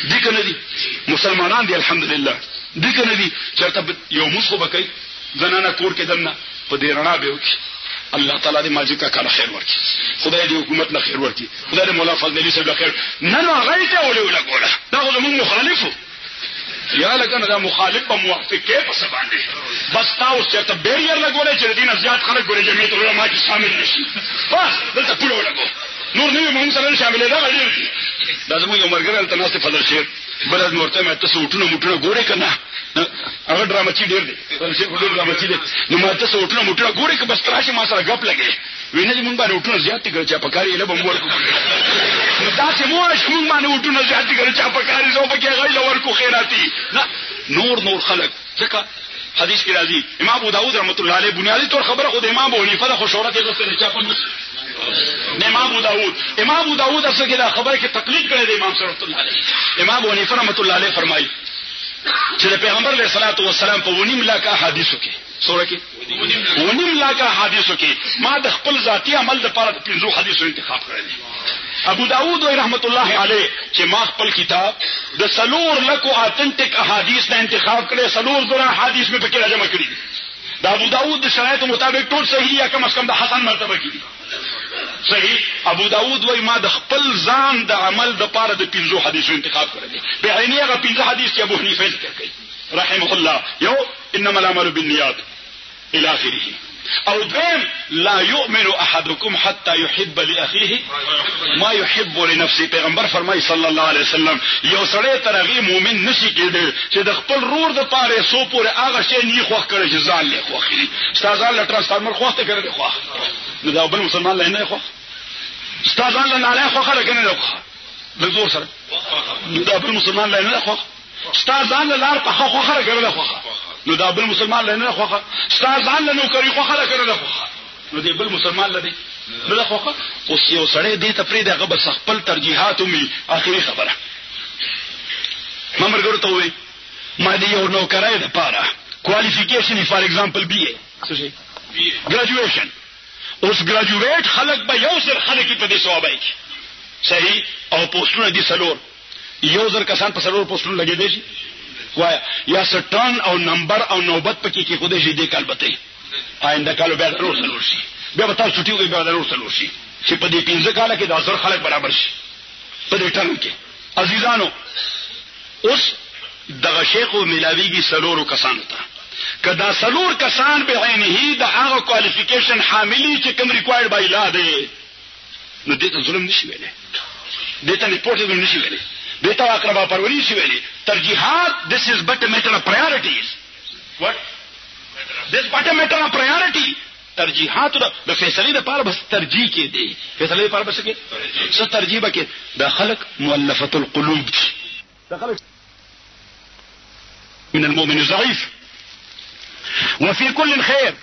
دي کنه دي مسلمانان دي الحمدلله دي کنه دي چرته یو مسخه بکای زنانه کور کې دنه په دې رڼا به وکي. الله تعالی دې ماجد کاکا خیر ورکړي، خدای دې حکومت له خیر ورکړي، خدای دې مولا فضل علي صاحب له خیر نه نو غیته ولا ګوره دا خو موږ مخالفو یا لکه دا مخالف په موافق کې په سبا نه بس تاسو چې ته بیریر لګولې چې دین زیات خلک ګوري جمعیت العلماء کې شامل نشي بس دلته پوره لګو نور نه موږ سره شامل ده غړي دا زموږ یو مرګره تل ناس فضل شیر بلد مرته مې تاسو وټونه ګوري کنه هغه ډرامه چې ډیر دي ولې ډیر ډرامه چې دي نو ما تاسو وټونه ګوري که بس تراشي ما سره غپ لګي وینې مونږ باندې وټونه زیات کړي چې پکاري له بمور نو تاسو مو چې مونږ باندې وټونه زیات کړي چې پکاري زو پکې غي لور کو خیراتی نه نور خلق ځکه حدیث کې راځي امام ابو داود رحمت الله علیه بنیادی طور خبره خو د امام ابو حنیفه د شهرت یې غوښتل چې په امام ابو داود اصل کې دا خبره کې تقلید کړي د امام رحمت الله علیه. امام ابو حنیفه رحمت الله علیه فرمایي چې د پیغمبر علیه الصلاۃ والسلام په ونیم لاکه حدیثو کې سورہ کې ونیم لاکه حدیثو کې ما د خپل ذاتی عمل د لپاره 15 حدیثو انتخاب کړی دي. ابو داود رحمت الله علیه چې ما خپل کتاب د سلور لکو اتنټیک احادیث نه انتخاب کړي، سلور زره حدیث مې پکې راجمع کړي دي. د ابو داود د شرایطو مطابق ټول صحیح یا کم از کم د حسن مرتبه کې صحیح. ابو داود وای ما د خپل ځان د عمل د لپاره د 15 حدیثو انتخاب کړی دي. به عیني هغه 15 حدیث چې ابو حنیفه ذکر کړي رحمه الله یو انما الاعمال بالنیات الى اخره او دویم لا يؤمن احدكم حتى يحب لاخيه ما يحب لنفسه. پیغمبر فرمایي صلی الله علیه وسلم یو سړی ترغه مؤمن نشي کېدی چې د خپل رور د پاره سو پورې هغه شی نه خوښ کړي چې ځان له خوخي استادان له ترانسفارمر خوښته کړي خوښ نو دا بل مسلمان له نه خوښ استادان له نه خوښه لګنه نه خوښ د زور سره نو دا بل مسلمان له نه خوښ استادان له لار په خوښه لګنه نه خوښ نو دا بل مسلمان له نه خوخه استادان له نوکری خوخه له کړه خوخه نو دی بل مسلمان له دی بل خوخه اوس یو سړی دې تفرید هغه بس خپل ترجیحات می اخري خبره ما مرګرو ته وې ما دې یو نوکرای د پاره کوالیفیکیشن فار ایگزامپل بی اے څه شي ګریجویشن اوس ګریجویټ خلک به یو سر خلک په دې ثوابای کی صحیح او پوسټونه دي سلور یو ځل کسان په سلور پوسټونه لګې دي شي وای یا سټرن او نمبر او نوبت پکې کې خوده شي دې کال بته آینده کالو بیا ضرور سلور شي بیا به تاسو ټیو بیا ضرور سلور شي چې په دې 15 کال کې د 1000 خلک برابر شي په دې ټرم کې عزیزانو اوس دغه شیخ ملاویږي سلور کسان ته کدا سلور کسان به عینه د هغه کوالیفیکیشن حاملی چې کوم ریکوایرډ بای لا دی نو دې ته ظلم نشي ویلې دې ته ریپورټ نشي ویلې دې ته اقربا پروري نشي ویلې ترجیحات this is but a matter of priorities what this but a matter of priority ترجیحات د فیصله لپاره بس ترجیح کې دي فیصله لپاره بس کې څه ترجیح کې د خلق مؤلفه القلوب د خلق من المؤمن الضعيف وفي كل خير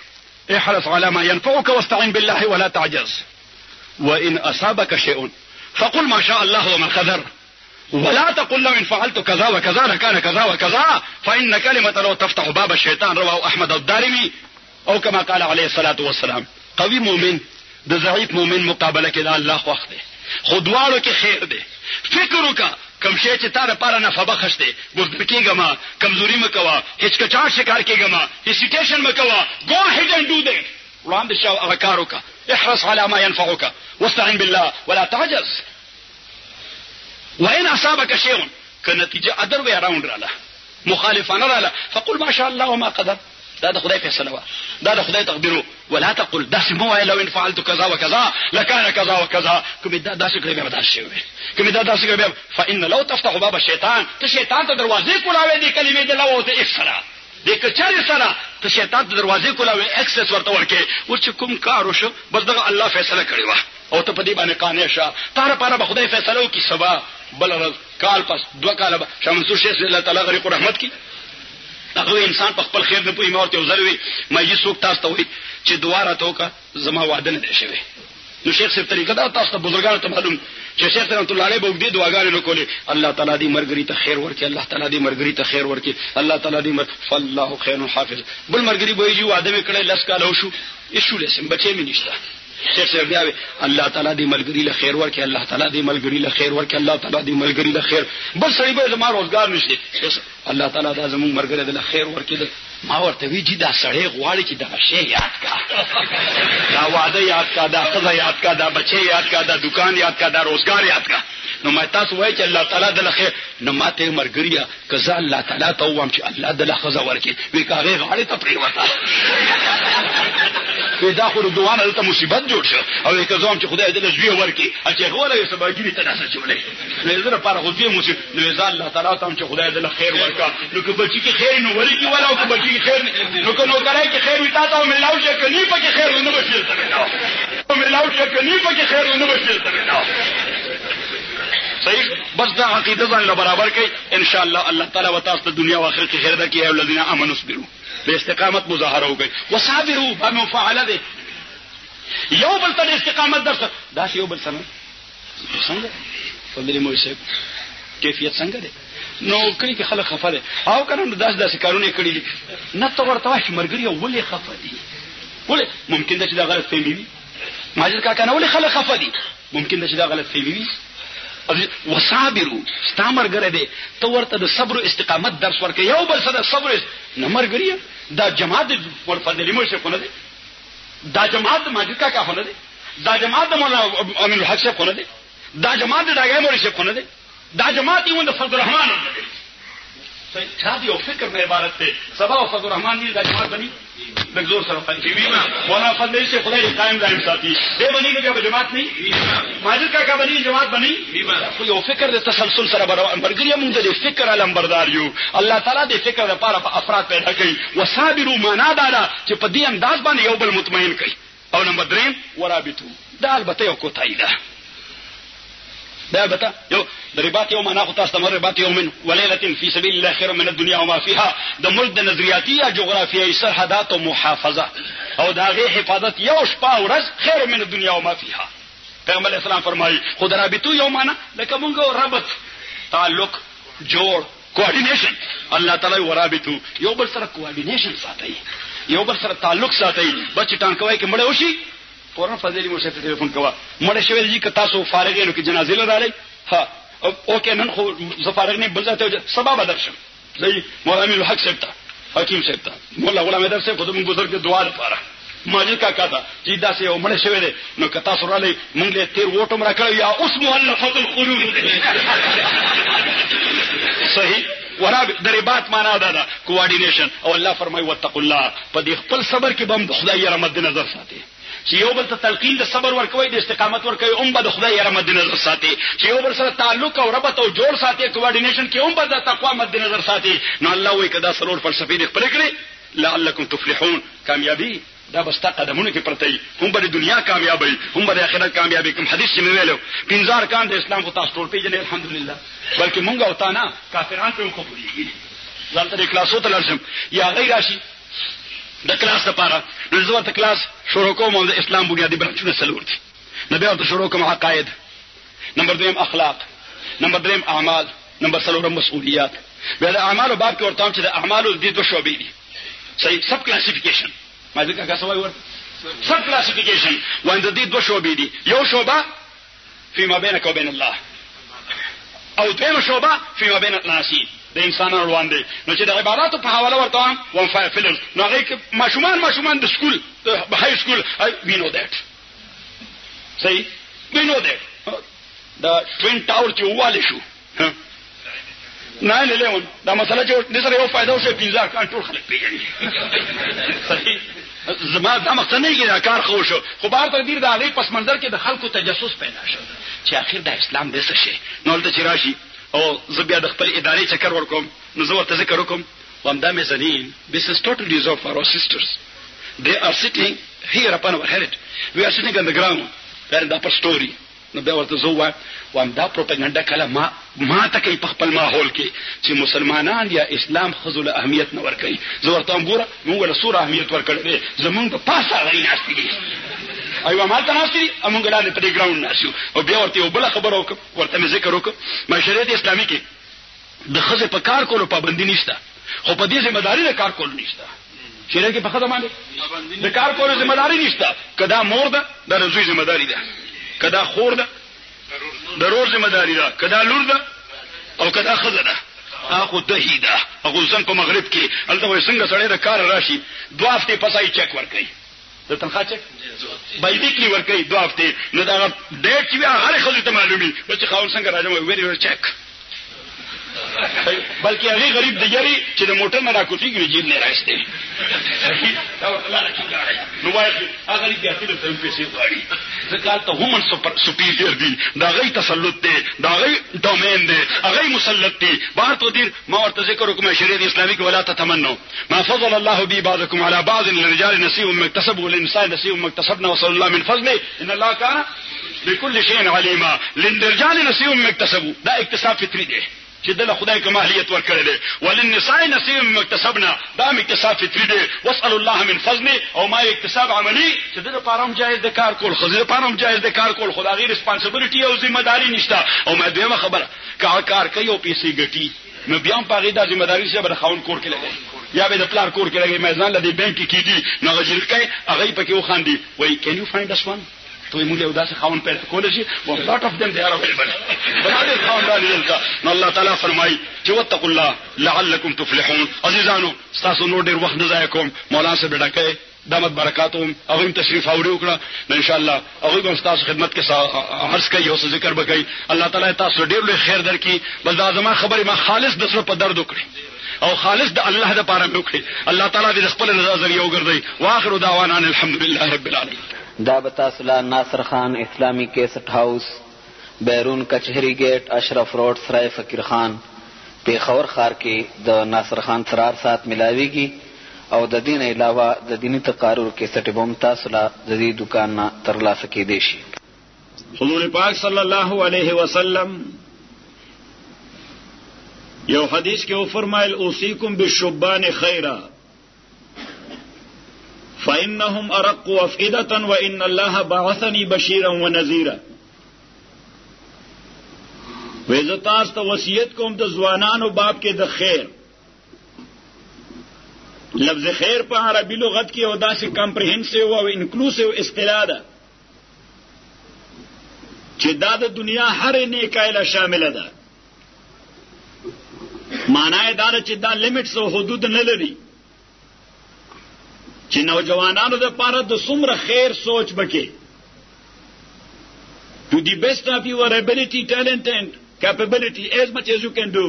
احرص على ما ينفعك واستعن بالله ولا تعجز وإن أصابك شيء فقل ما شاء الله وما قدر ولا تقل لو إن فعلت كذا وكذا لكان كذا وكذا فإن كلمة لو تفتح باب الشيطان رواه أحمد الدارمي أو كما قال عليه الصلاة والسلام قوي مؤمن د ضعيف مؤمن مقابله کې د الله وخت دی خودوالو کې خیر دی فکر وکړه کم شي چې تا لپاره نه فبخښ دی بوزدل کېږم کمزوري مکوا هیڅکچا شکار کېږم هیسیټیشن مکوا go ahead and do that وړاندې شو هغه کار وکړه احرص على ما ينفعك واستعن بالله ولا تعجز وإن أصابك شيء كنتيجه ادر وي راوند رااله مخالفانه رااله فقل ما شاء الله وما قدر دا د خدای فیصله وا دا د خدای تقدیر ولا تقل داس مو لو ان فعلت كذا وكذا لكان كذا وكذا کوم دا داس کړي به داس شي کوم دا داس کړي فإن لو تفتح باب الشيطان ته شیطان ته دروازې کولاوي دي کلمې د لو ته اکثره د کچاري سره ته شیطان ته دروازې کولاوي اکسس ورته ورکه ورچ کوم کار وشو بس دغه الله فیصله کړی و او ته په دې باندې قانع شه تاره پاره به خدای فیصله وکي سبا بل کال پس 2 کال شاه منصور شیخ الله تعالی غریق رحمت کی هغه انسان په خپل خیر نه پوي مورته وزروي ما یې څوک تاسو ته وي چې دواره توکا زما وعده نه شوی نو شیخ صاحب طریقه دا تاسو ته بزرګانو ته معلوم چې شیخ رحمت الله علیه به دې دعاګانې نه کولې الله تعالی دې مرګري ته خیر ورکړي الله تعالی دې مرګري ته خیر ورکړي الله تعالی دې فالله خیر حافظ بل مرګري به یې وعده مې کړې لس کال وشو ایشو لسم بچې مې نشته شیخ صاحب بیا الله تعالی دې ملګری له خیر ورکړي الله تعالی دې ملګری له خیر ورکړي الله تعالی دې ملګری له خیر بس سړي به زما روزګار نشته الله تعالی دا زموږ ملګری له خیر ورکړي ما ورته وی چې دا سړی غواړي چې دا شی یاد کا دا وعده یاد کا دا خزه یاد کا دا بچي یاد کا دا دکان یاد کا دا روزګار یاد کا نو ما تاسو وایي چې الله تعالی دې له خیر نو ماته مرګریا کزا الله تعالی ته وام چې الله دې له خزه ورکړي وی کاغه غاړي ته پری وتا پیدا خو دوانه ته مصیبت جوړ شو او که زوم چې خدای دې لږه ورکی چې غوړې سباګری ته داسه چولې نو زه لپاره خو دې مصیبت نو زال الله تعالی ته چې خدای دې خیر ورکا نو که بچی کې خیر نو ورکی ولا او که بچی کې خیر نو که نو کرای کې خیر وتا ته ملاو شي کني پکې خیر نه بشي ته ملاو شي کني پکې خیر نه بشي ته صحیح بس دا عقیده ځان برابر کړئ ان شاء الله الله تعالی وتعالى د دنیا او آخرت کې خیر درکړي او الذين امنوا صبروا به استقامت مظاهره وکړي وصابروا بما فعل ده یو بل ته استقامت درته دا یو بل سره څنګه فضل مو شي کیفیت څنګه ده نو کړي کې خلک خفه دي او کنه داس کارونه کړي دي نه تو ورته وایي مرګري ولې خفه دي ولې ممکن ده چې دا غلط فهمي وي ماجد کا کنه ولې خلک خفه دي ممکن ده چې دا غلط فهمي وي وصابروا استامر غره دي تو ورته د صبر او استقامت درس ورکې یو بل سره صبر نمبر غري دا جماعت ور فضل مو شي کنه دي دا جماعت ماجد کا کنه دي دا جماعت مولا امین الحق سے کنه دي دا جماعت داګه مور شي کنه دي دا جماعت یو د فضل الرحمن صحیح شادي او فکر په عبارت ته سبا او فضل الرحمن دي دا جماعت بني بغزور سره کوي بیما ولا فضل شي خدای قائم دائم ساتي به بني کې جماعت نه ماجد کا بني جماعت بني خو یو فکر د تسلسل سره برابر ګریا موږ د فکر علم بردار یو الله تعالی د فکر لپاره په افراد پیدا کوي وصابروا معنا دا چې په دې انداز باندې یو بل مطمئن کوي او نمبر 3 ورابطو دا البته یو کوتای ده دا البته یو د رباط یو معنا خو تاسو ته رباط یوم وليله في سبيل الله خير من الدنيا وما فيها د ملک د نظریاتي یا جغرافیایي سرحدات او محافظه او دا غي حفاظت یو شپه ورځ خير من الدنيا وما فيها پیغمبر اسلام فرمایي خود رابطو یو معنا لکه مونږ ربط تعلق جوړ کوارډینیشن. الله تعالی ورابطو یو بل سره کوارډینیشن ساتي، یو بل سره تعلق ساتي. بچ ټان کوي کې مړ وشي فورن فضیلی مرشد ته ټلیفون کوا، مړ شوی دی که تاسو فارغ یې نو کې جنازې لرالې ها اوکې نن خو زه فارغ نه بل ځای سبا به درشم. زي مولانا الحق صاحب ته، حکیم صاحب ته، مولا غلام حیدر صاحب خو د موږ بزرګ دعا لپاره ماجد کا کاته چې دا سه یو مړ شوی دی نو که تاسو رالې موږ له تیر وټو مرا کړو یا اوس مؤلفه القلوب صحیح ورابط دربات معنا ده کوارډینیشن. او الله فرمایي واتقوا الله، په دې خپل صبر کې به هم د خدای یې مد نظر ساتي چې یو بل ته تلقین د صبر ورکوي، د استقامت ورکوي، هم به د خدای یې مد نظر ساتي چې یو بل سره تعلق او ربط او جوړ ساتي. کوارډینیشن کې هم به د تقوا مد نظر ساتي. نو الله وایي کدا سرور فلسفي دې خپل کړی لعلکم تفلحون، کامیابی دا بستا قدمونه کې پرته هم به د دنیا کامیابی هم به د آخرت کامیابی. کوم حدیث چې ویلو 50 ارکان د اسلام خو تاسو ټول پیژنئ الحمدلله، بلکې مونږ او تا نه کافرانو په خبرېږي. ځان ته کلاسو ته لرسم یا غیر راشي د کلاس لپاره نو زه ته کلاس شروع کوم. د اسلام بنیادی برخې څلور دي. نبی او شروع کوم عقاید، نمبر 2 اخلاق، نمبر 3 اعمال، نمبر 4 مسؤلیات. بیا د اعمالو باب کې ورته چې د اعمالو د دوه شعبې دي. صحیح سب کلاسیفیکیشن ما ځکه کا سوای ور سب کلاسیفیکیشن وند دي دوه شعبې دي. یو شعبه فيما بينك وبين الله، او دویمه شعبه فيما بين الناس د انسانانو وړاندې. نو چې د عبادتو په حواله ورته وان فایو فیلمز نو هغه کې ماشومان د سکول د های سکول وی نو دیٹ صحیح وی نو دیٹ دا توین ټاور چې واله شو نه لیون دا مسله چې نظر یو فائدہ وشي 15 کان ټول خلک پیژني. صحیح زما دا مقصد نه کېږي کار خو شو، خو بهر تقدیر د هغه پس منظر کې د خلکو تجسس پیدا شو چې اخر د اسلام د څه شي. نو ولته چې راشي او زه بیا د خپل ادارې چکر ورکوم نو زه ورته ذکر وکم وامدا مزنین this is totally reserved for our sisters. They are sitting here upon our head, we are sitting on the ground. That is the upper story. نو بیا ورته زه وایم دا پروپاګاندا کله ما ته کوي په خپل ماحول کې چې مسلمانان یا اسلام خذل اهمیت نه ورکوي. زه ورته وګوره موږ له سوره اهمیت ورکړې زمونږ په پاسه غوي ناشتي دي ایوه مالته ناشتي موږ لاندې په ګراوند ناشو. او بیا ورته یو بل خبر وکړ ورته مې ذکر وکړ ما شریعت اسلامي کې د خزه په کار کولو پابندي نشته، خو په دې ذمہ داری د کار کول نشته. شریعت کې په خدای باندې د کار کولو ذمہ داری نشته. کدا مور ده د رضوی ذمہ داری ده، کدا خور ده ضرور ذمہ داری ده، کدا لور ده او کدا خزه ده اخو دهی ده. اخو څنګه په مغرب کې الته وای څنګه سړی د کار راشي 2 هفته پسای چک ورکړي د تنخواه چک بای ویکلی ورکړي 2 هفته نو دا ډیټ چې هغه خزه ته معلومي چې خاون څنګه راځي ویری چک بلکې هغه غریب دی یاري چې د موټر نه راکوټیږي جیب نه راځي دا ورته نو وایي هغه غریب بیا ټول څه پیسې غواړي ځکه ته هم سپیریئر دي دا غي تسلط دی دا غي ډومین دی هغه مسلط دی. بهر تو دیر ما ورته ذکر کوم شریعت اسلامي کې ولا تتمنوا ما فضل الله به بعضكم على بعض للرجال نصيب مما اكتسبوا وللنساء نصيب مما اكتسبنا وصلى الله من فضله ان الله كان بكل شيء عليما. للرجال نصيب مما اكتسبوا دا اکتساب فطری دی چې دله خدای کوم اهلیت ورکړي دي، وللنساء نصيب مما اكتسبنا دا اکتساب فطری دی. واسال الله من فضله او ما اکتساب عملی چې دله پارم جایز د کار کول خزه پارم جایز د کار کول خدای غیر ریسپانسیبিলিټي او ذمہ داری نشته. او ما دیمه خبره کار کوي او پیسې ګټي نو بیا هم پاغي د ذمہ داری څخه بر خاون کور کې لګي یا به د پلار کور کې لګي میزان لدی بانک کې دي نو غجر کوي هغه پکې وخاندي وای کین یو فایند اس وان تو موږ یو داسې خاون پیدا کول شي و lot of them they are available بلاد خاوندان دلته. نو الله تعالی فرمایي چې واتقوا الله لعلکم تفلحون. عزیزانو تاسو نور ډیر وخت نه ضایع کوم. مولانا صاحب ډکه دامت برکاتهم هغه تشریف اوري وکړه نو ان شاء الله هغه به تاسو خدمت کې عرض کوي او ذکر وکړي. الله تعالی تاسو ډیر لوی خیر درکړي. بل دا زما خبره ما خالص د سره په درد وکړي او خالص د الله د پاره وکړي. الله تعالی دې خپل رضا ذریعہ وګرځي. واخر دعوانا الحمدلله رب العالمین. دا بتاسلا ناصر خان اسلامی کیسٹ ہاؤس بیرون کچہری گیٹ اشرف روڈ سرائے فقیر خان پیښور ښار کې د ناصر خان سرار سات ملاویږي او د دین علاوه د دینی تقارر کیسټ بم تاسلا د دې دکان نه ترلاسه کېدی شي. حضور پاک صلی الله علیه وسلم یو حدیث کې او فرمایل اوصیکم بالشبان خیرا فإنهم أرقوا أفئدة وإن الله بعثني بشيرا ونذيرا. وې زه تاسو ته وصیت کوم د ځوانانو باب کې د خیر. لفظ خیر په عربي لغت کې او داسې کمپریهنسیو او انکلوسیو اصطلاح ده چې دا د دنیا هر نیکایله شامله ده. معنی دا ده چې دا لیمټس او حدود نه لري چې نوجوانانو د پاره د څومره خیر سوچ وکړي. To the best of your ability, talent and capability, as much as you can do.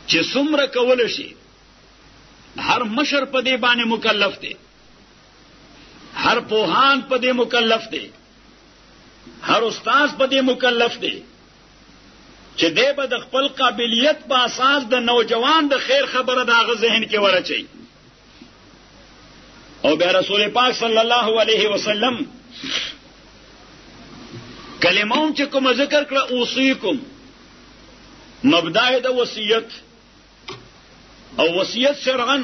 چې څومره کول شي. هر مشر په دې باندې مکلف دی، هر پوهان په دې مکلف دی، هر استاد په دې مکلف دی چې دې به د خپل قابلیت په اساس د نوجوان د خیر خبره د هغه ذهن کې ورچي. او بیا رسول پاک صلی الله علیه وسلم کلمون چې کوم ذکر کړه اوصیکم، مبدا د وصیت او وصیت شرعا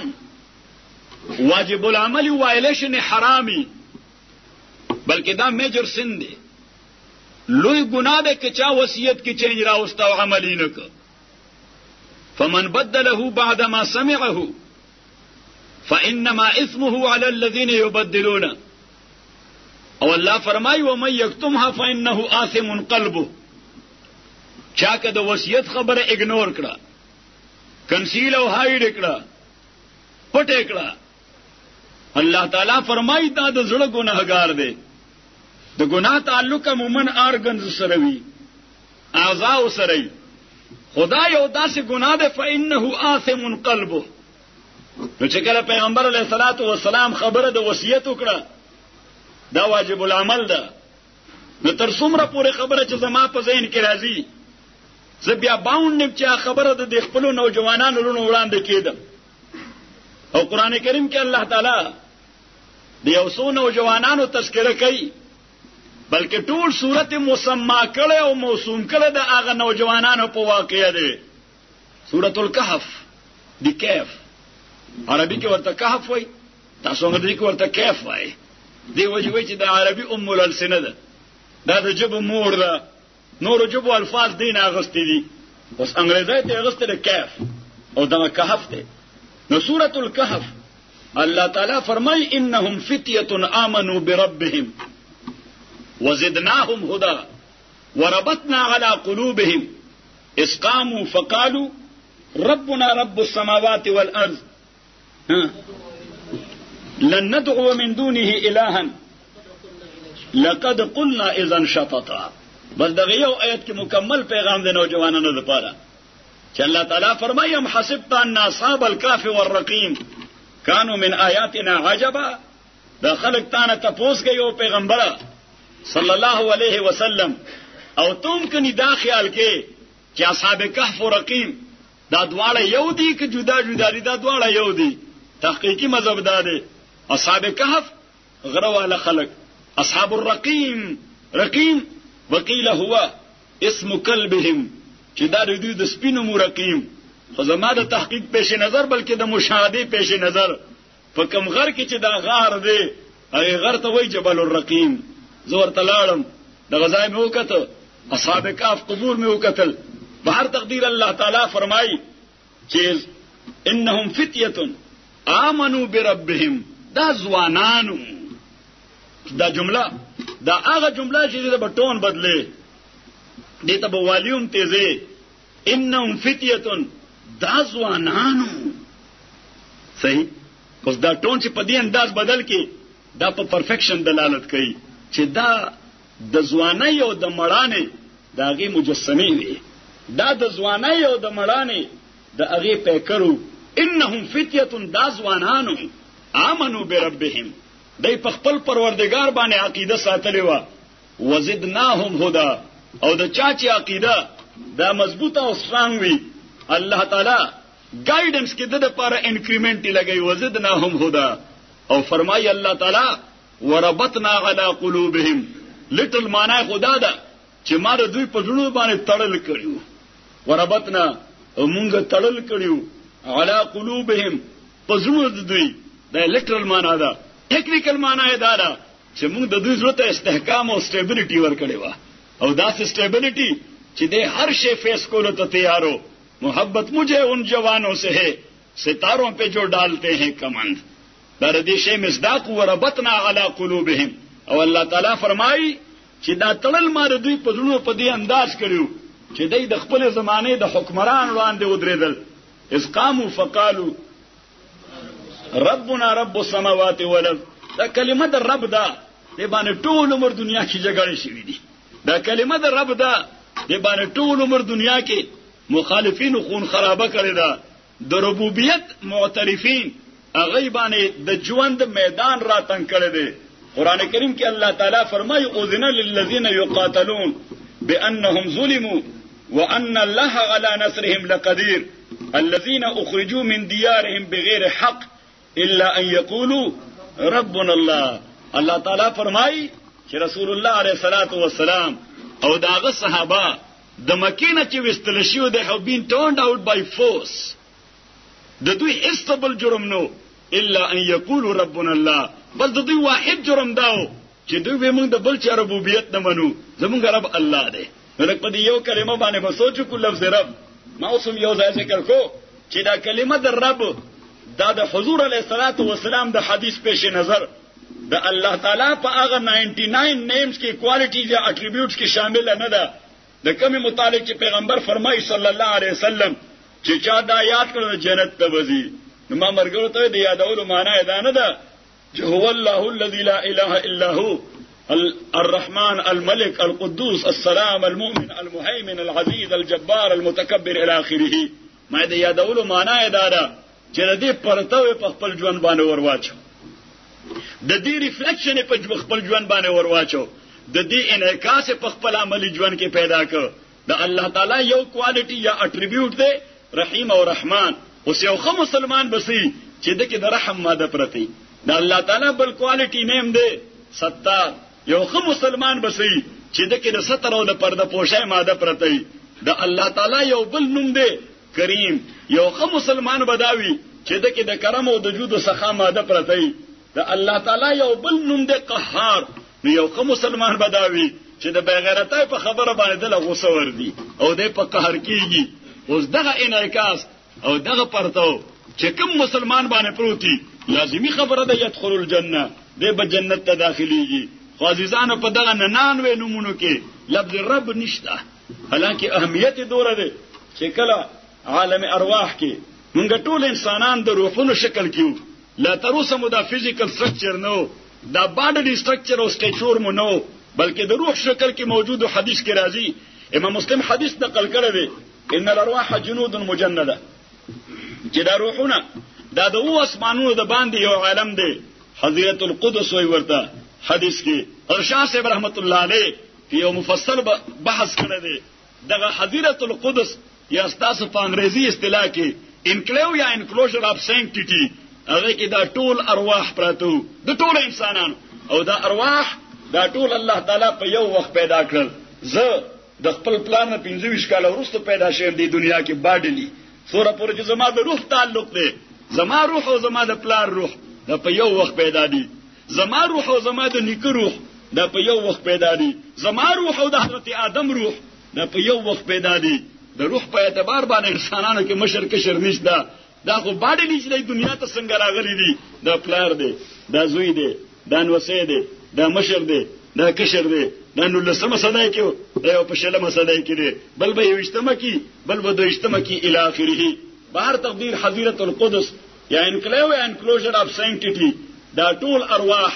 واجب العمل وایلیشن حرامي، بلکې دا میجر سن دی، لوی ګناه ده چې چا وصیت کې چینج راوسته او عمل نه کړ. فمن بدله بعد ما سمعه فانما اثمه على الذين يبدلون. او الله فرمایي ومن یکتمها فانه آثم قلبه. چا که د وصیت خبره اګنور کړه، کنسیل او هایډ کړه، پټ کړه، الله تعالی فرمایي دا د زړه ګناهګار دی. د ګناه تعلق عموماً ارګنز سره وي، اعضاء سره وي. خدای یو داسې ګناه ده فانه آثم قلبه. نو چې کله پیغمبر علیه الصلاۃ والسلام خبره د وصیت وکړه دا واجب العمل ده. نو تر څومره پورې خبره چې زما په ذهن کې راځي زه بیا باوند چې خبره د خپل نوجوانانو لونو وړاندې کېدم. او قران کریم کې الله تعالی د یو څو نوجوانانو تذکرہ کوي، بلکې ټول صورت مسما کړي او موسوم کړي د هغه نوجوانانو په واقعې ده. سورۃ الکهف دی کهف عربي کې ورته کهف وای، تاسو انګریزي کې ورته کهف وای. دی وجوي چې د عربي ام الالسنه ده، دا د جبه مور ده، نور جبه الفاظ دین اغستې دي، اوس انګریزي ته اغستې ده کهف او دا کهف ده. نو سورۃ الکهف الله تعالی فرمای انهم فتیه آمنوا بربهم وزدناهم هدى وربطنا على قلوبهم اذ قاموا فقالوا ربنا رب السماوات والارض لن ندعو من دونه الها لقد قلنا اذا شططا. بس دغه یو آیت کې مکمل پیغام د نوجوانانو لپاره چې الله تعالی فرمایي ام حسبت ان اصحاب الكهف والرقيم كانوا من آیاتنا عجبا. دا خلق تانه تپوس کوي او پیغمبر صلی الله علیه وسلم او تم کني دا خیال کې چې اصحاب کهف او رقیم دا دواړه یو دي که جدا جدا دي؟ دا دواړه یو دي. تحقیقی مذهب دا دی اصحاب کهف غرواله خلق، اصحاب الرقیم رقیم وقیل هو اسم کلبهم چې دا دوی د سپینو مرقیم. خو زما د تحقیق پیش نظر بلکې د مشاهده پیش نظر په کوم غر کې چې دا غار دی هغه غر ته وای جبل الرقیم. زور تلاړم د غزای مې وکړه، اصحاب کهف قبور مې وکتل. بهر تقدیر الله تعالی فرمایي چې انهم فتیه آمنوا بربهم. دا ځوانانو، دا جمله دا هغه جمله چې د بټون بدله دې ته په والیوم تیزه انهم فتیه دا ځوانانو. صحیح. اوس دا ټون چې په دې انداز بدل کې دا په پرفیکشن دلالت کوي چې دا د ځوانۍ او د مړانې د هغې مجسمې وي. دا د ځوانۍ او د مړانې د هغې پیکرو. انهم فتیه دا ځوانانو آمنوا بربهم دای په خپل پروردگار باندې عقیده ساتلې و. وزدناهم هدى او د چا چې عقیده دا مضبوطه او سترانګ وي الله تعالی ګایډنس کې د لپاره انکریمنٹ لګي. وزدناهم هدى او فرمایي الله تعالی وربطنا على قلوبهم. لټل معنی خدا ده چې ما د دوی په زړه باندې تړل کړیو. وربطنا مونږ تړل کړیو على قلوبهم په زړه د دوی. دا لټرل معنی ده. ټیکنیکل معنی دا ده چې موږ د دوی زړه ته استحکام او سټیبلیټي ورکړې و او دا سټیبلیټي چې دې هر شی فیس کولو ته تیار ہو. محبت مجھے ان جوانوں سے ہے ستاروں پہ جو ڈالتے ہیں کمند. دا دې شی مصداق وربطنا علی قلوبهم. او الله تعالی فرمایي چې دا تړل ما د دوی په زړونو په دې انداز کړیو چې دوی د خپل زمانه د حکمران وړاندې ودرېدل. اذ قاموا فقالوا ربنا رب السماوات والارض. دا کلمه د رب دا د باندې ټول عمر دنیا کې جګړې شوې دي. دا کلمه د رب دا د باندې ټول عمر دنیا کې مخالفین خون خرابه کړی دا. د ربوبیت معترفین هغه باندې د ژوند میدان را تنګ کړی دی. قرآن کریم کې الله تعالی فرمایي اذن للذین یقاتلون بانهم ظلموا وان الله على نصرهم لقدیر الذين اخرجوا من ديارهم بغیر حق الا ان يقولوا ربنا الله. الله تعالی فرمایي چې رسول الله علیه الصلاۃ والسلام او داغه صحابه د مکینه چې وستل شو د have been turned out by force. د دوی استبل جرم نو الا ان يقولوا ربنا الله. بل د دوی واحد جرم داو چې دوی موږ د بل چا ربوبیت نه منو. زمونږ رب الله دی. ولکه په دې یو کلمه باندې بسوچو کو لفظ رب ما اوسم یو ځای ذکر کو چې دا کلمه د رب دا د حضور علیه الصلاۃ والسلام د حدیث پیش نظر د الله تعالی په هغه 99 نیمز کې کوالټیز یا اټریبیوټس کې شامل نه ده. د کومه متعلق چې پیغمبر فرمایي صلی الله علیه وسلم چې چا دا یاد کړو جنت ته وځي. نو ما مرګو ته د یادولو معنی ادا نه ده چې هو الله الذي لا اله الا هو الرحمن الملك القدوس السلام المؤمن المهيمن العزيز الجبار المتكبر الى اخره. ما د یادولو معنی ادا ده چې دې پرتاوي په خپل ژوند باندې ورواچو. د دې ریفلیکشن په خپل ژوند باندې ورواچو. د دې انعکاس په خپل عملی ژوند کې پیدا کړ. د الله تعالی یو کوالټي یا اټریبیوټ دی رحیم او رحمان. اوس یو خو مسلمان بسې چې دغه د رحم ماده پرتی. د الله تعالی بل کوالټي نیم دی ستار. یو خو مسلمان بسې چې دغه د ستر او د پرده پوشای ماده پرتی. د الله تعالی یو بل نوم دی کریم. یو خو مسلمان بداوی چې دغه د کرم او د جود او سخا ماده پرتی. د الله تعالی یو بل نوم دی قهار. نو یو خو مسلمان بداوی چې د بغیرتای په خبره باندې د غوسه ور دي او د په قهر کیږي. اوس دغه انعکاس او دغه پرتو چې کوم مسلمان باندې پروتي لازمی خبره ده يدخل الجنه د به جنت ته داخليږي. خو عزیزانو په دغه 99 نمونو کې لفظ رب نشته. حالانکه اهمیت دوره ده چې کله عالم ارواح کې موږ ټول انسانان د روحونو شکل کیو. لا تروسه مو دا فزیکل سټرکچر نو دا باډي سټرکچر او سټیچور مو نو بلکې د روح شکل کې موجود حدیث کې راځي. امام مسلم حدیث نقل کړی دی ان الارواح جنود مجنده چې دا روحونه دا د اسمانونو د باندې یو عالم دی. حضرت القدس وی ورته حدیث کې ارشاد صاحب رحمت الله علیه یو مفصل بحث کړی دی. دغه حضرت القدس یا تاسو په انګریزي اصطلاح کې انکلیو یا انکلوژر اف سینکټیټی هغه کې دا ټول ارواح پراتو د ټول انسانانو او دا ارواح دا ټول الله تعالی په یو وخت پیدا کړل. زه د خپل پلان نه 25 کال وروسته پیدا شوم د دنیا کې باډلی سوره پورې چې زما د روح تعلق دی. زما روح او زما د پلار روح دا په یو وخت پیدا دي. زما روح او زما د نیکه روح دا په یو وخت پیدا دي. زما روح او د حضرت آدم روح دا په یو وخت پیدا دي. د روح په اعتبار باندې انسانانو کې مشر کشر نشته. دا خو باډلی چې د دنیا ته څنګه راغلي دي دا پلار دی دا زوی دی دا نوسه دی دا مشر دی دا کشر دی دا نو لسمه صدای کې دا په شلمه صدای کې دی بل به یشتمه کی بل به دویشتمه کی الی اخره. بهر تقدیر حضرت القدس یا انکلیو یا انکلوژر اف سینکټیټی دا ټول ارواح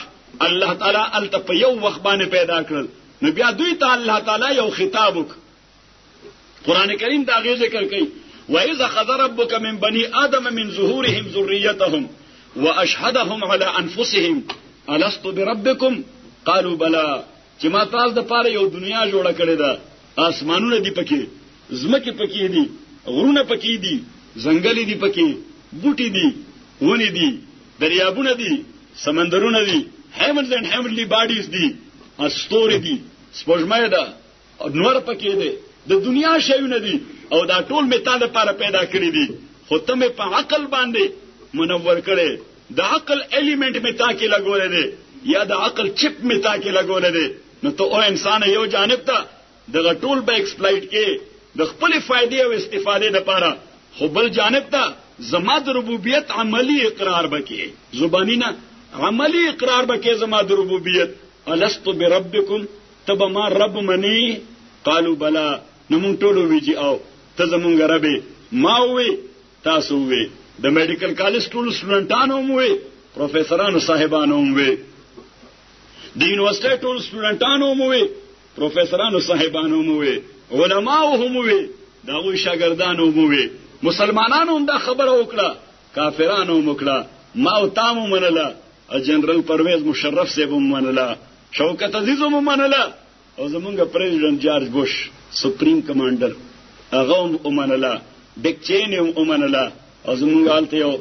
الله تعالی الته په یو وخت باندې پیدا کړل. نو بیا دوی ته الله تعالی یو خطاب وک. قران کریم دا غي ذکر کوي وَإِذَا أَخَذَ رَبُّكَ مِنْ بَنِي آدَمَ مِنْ ظُهُورِهِمْ ذُرِّيَّتَهُمْ وَأَشْهَدَهُمْ عَلَى أَنفُسِهِمْ أَلَسْتُ بِرَبِّكُمْ قَالُوا بَلَى. چې ما تاسو د پاره یو دنیا جوړه کړې ده. اسمانونه دي پکې زمکه پکې دي غرونه پکې دي ځنګلې دي پکې بوټي دي ونې دي دریابونه دي سمندرونه دي heavens and heavenly bodies دي استوري دي سپوږمۍ ده نور پکې دي د دنیا شیونه دي او دا ټول میتان لپاره پیدا کړی دي. خو ته مې په عقل باندې منور کړي. د عقل الیمنٹ می تا کې لګولې دي یا د عقل چپ می تا کې لګولې دي. نو ته او انسان یو جانب ته دغه ټول به ایکسپلایټ کې د خپل فائدې او استفادې لپاره، خو بل جانب ته زما د ربوبیت عملی اقرار بکې، زبانی نه عملی اقرار بکې زما د ربوبیت. الست بربکم، تب ما رب منی؟ قالوا بلا، نو مونږ ټول ویجی او ته زمونږ رب. ما وی تاسو وی، د میډیکل کالج ټول سټوډنټانو هم وی، پروفیسورانو صاحبانو هم وی، د یونیورسيټي ټول سټوډنټانو هم وی، پروفیسورانو صاحبانو هم وی، علماو هم وی، دغه شاګردانو هم وی، مسلمانانو هم دا خبره وکړه، کافرانو هم وکړه، ما او تاسو منله، جنرال پرویز مشرف صاحب هم منله، شوکت عزیز هم منله، او زمونږ پریزیډنټ جارج بوش سپریم کمانډر هغه هم منله، ډیک چین هم منله، او زمونږ حالته یو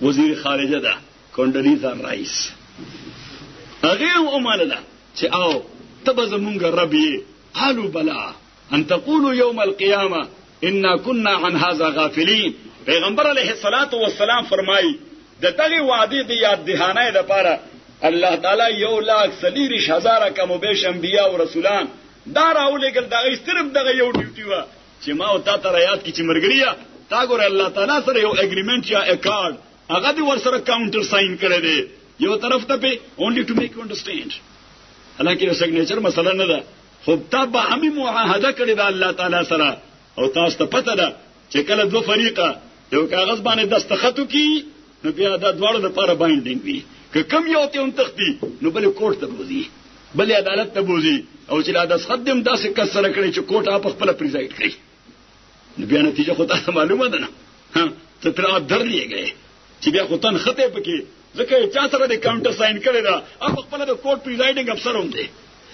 وزیر خارجه ده کونډلیزا رئیس هغه هم منله چې او تب زمونږ رب یې. قالوا بلا ان تقولوا يوم القيامه انا كنا عن هذا غافلين. پیغمبر علیه الصلاۃ والسلام فرمایي د دغه وعده د یاد دهانه لپاره الله تعالی 1,40,000 کم وبېش انبیا او رسولان دا راولېګل، دغه صرف دغه یو ډیوټي و چې ما او تا ته یاد کی چې مرګریا تا ګور الله تعالی سره یو اګریمنت یا اکارډ هغه دی ور سره کاونټر ساين کړی دی یو طرف ته په اونلی ټو میک یو انډرسټاند، حالانکه یو سیګنیچر مسله نه ده، خو تا به همي معاهده کړی ده الله تعالی سره، او تاسو ته پته ده چې کله دوه فریقه یو کاغذ باندې دستخط وکړي نو بیا دا دواړو لپاره بایندینګ وي، که کم یو ته هم تختی نو بل کوټ ته بوزي، بل عدالت ته بوزي، او چې دا دستخط دم داسې کسره کړی چې کوټ اپ خپل پریزایډ کړي، نو بیا نتیجه خو تاسو معلومه ده نه، ها ته تر در لیږي چې بیا خو تن خطه پکې ځکه چا سره د کاونټر ساين کړی دا اپ خپل د کوټ پریزایډینګ افسر هم دی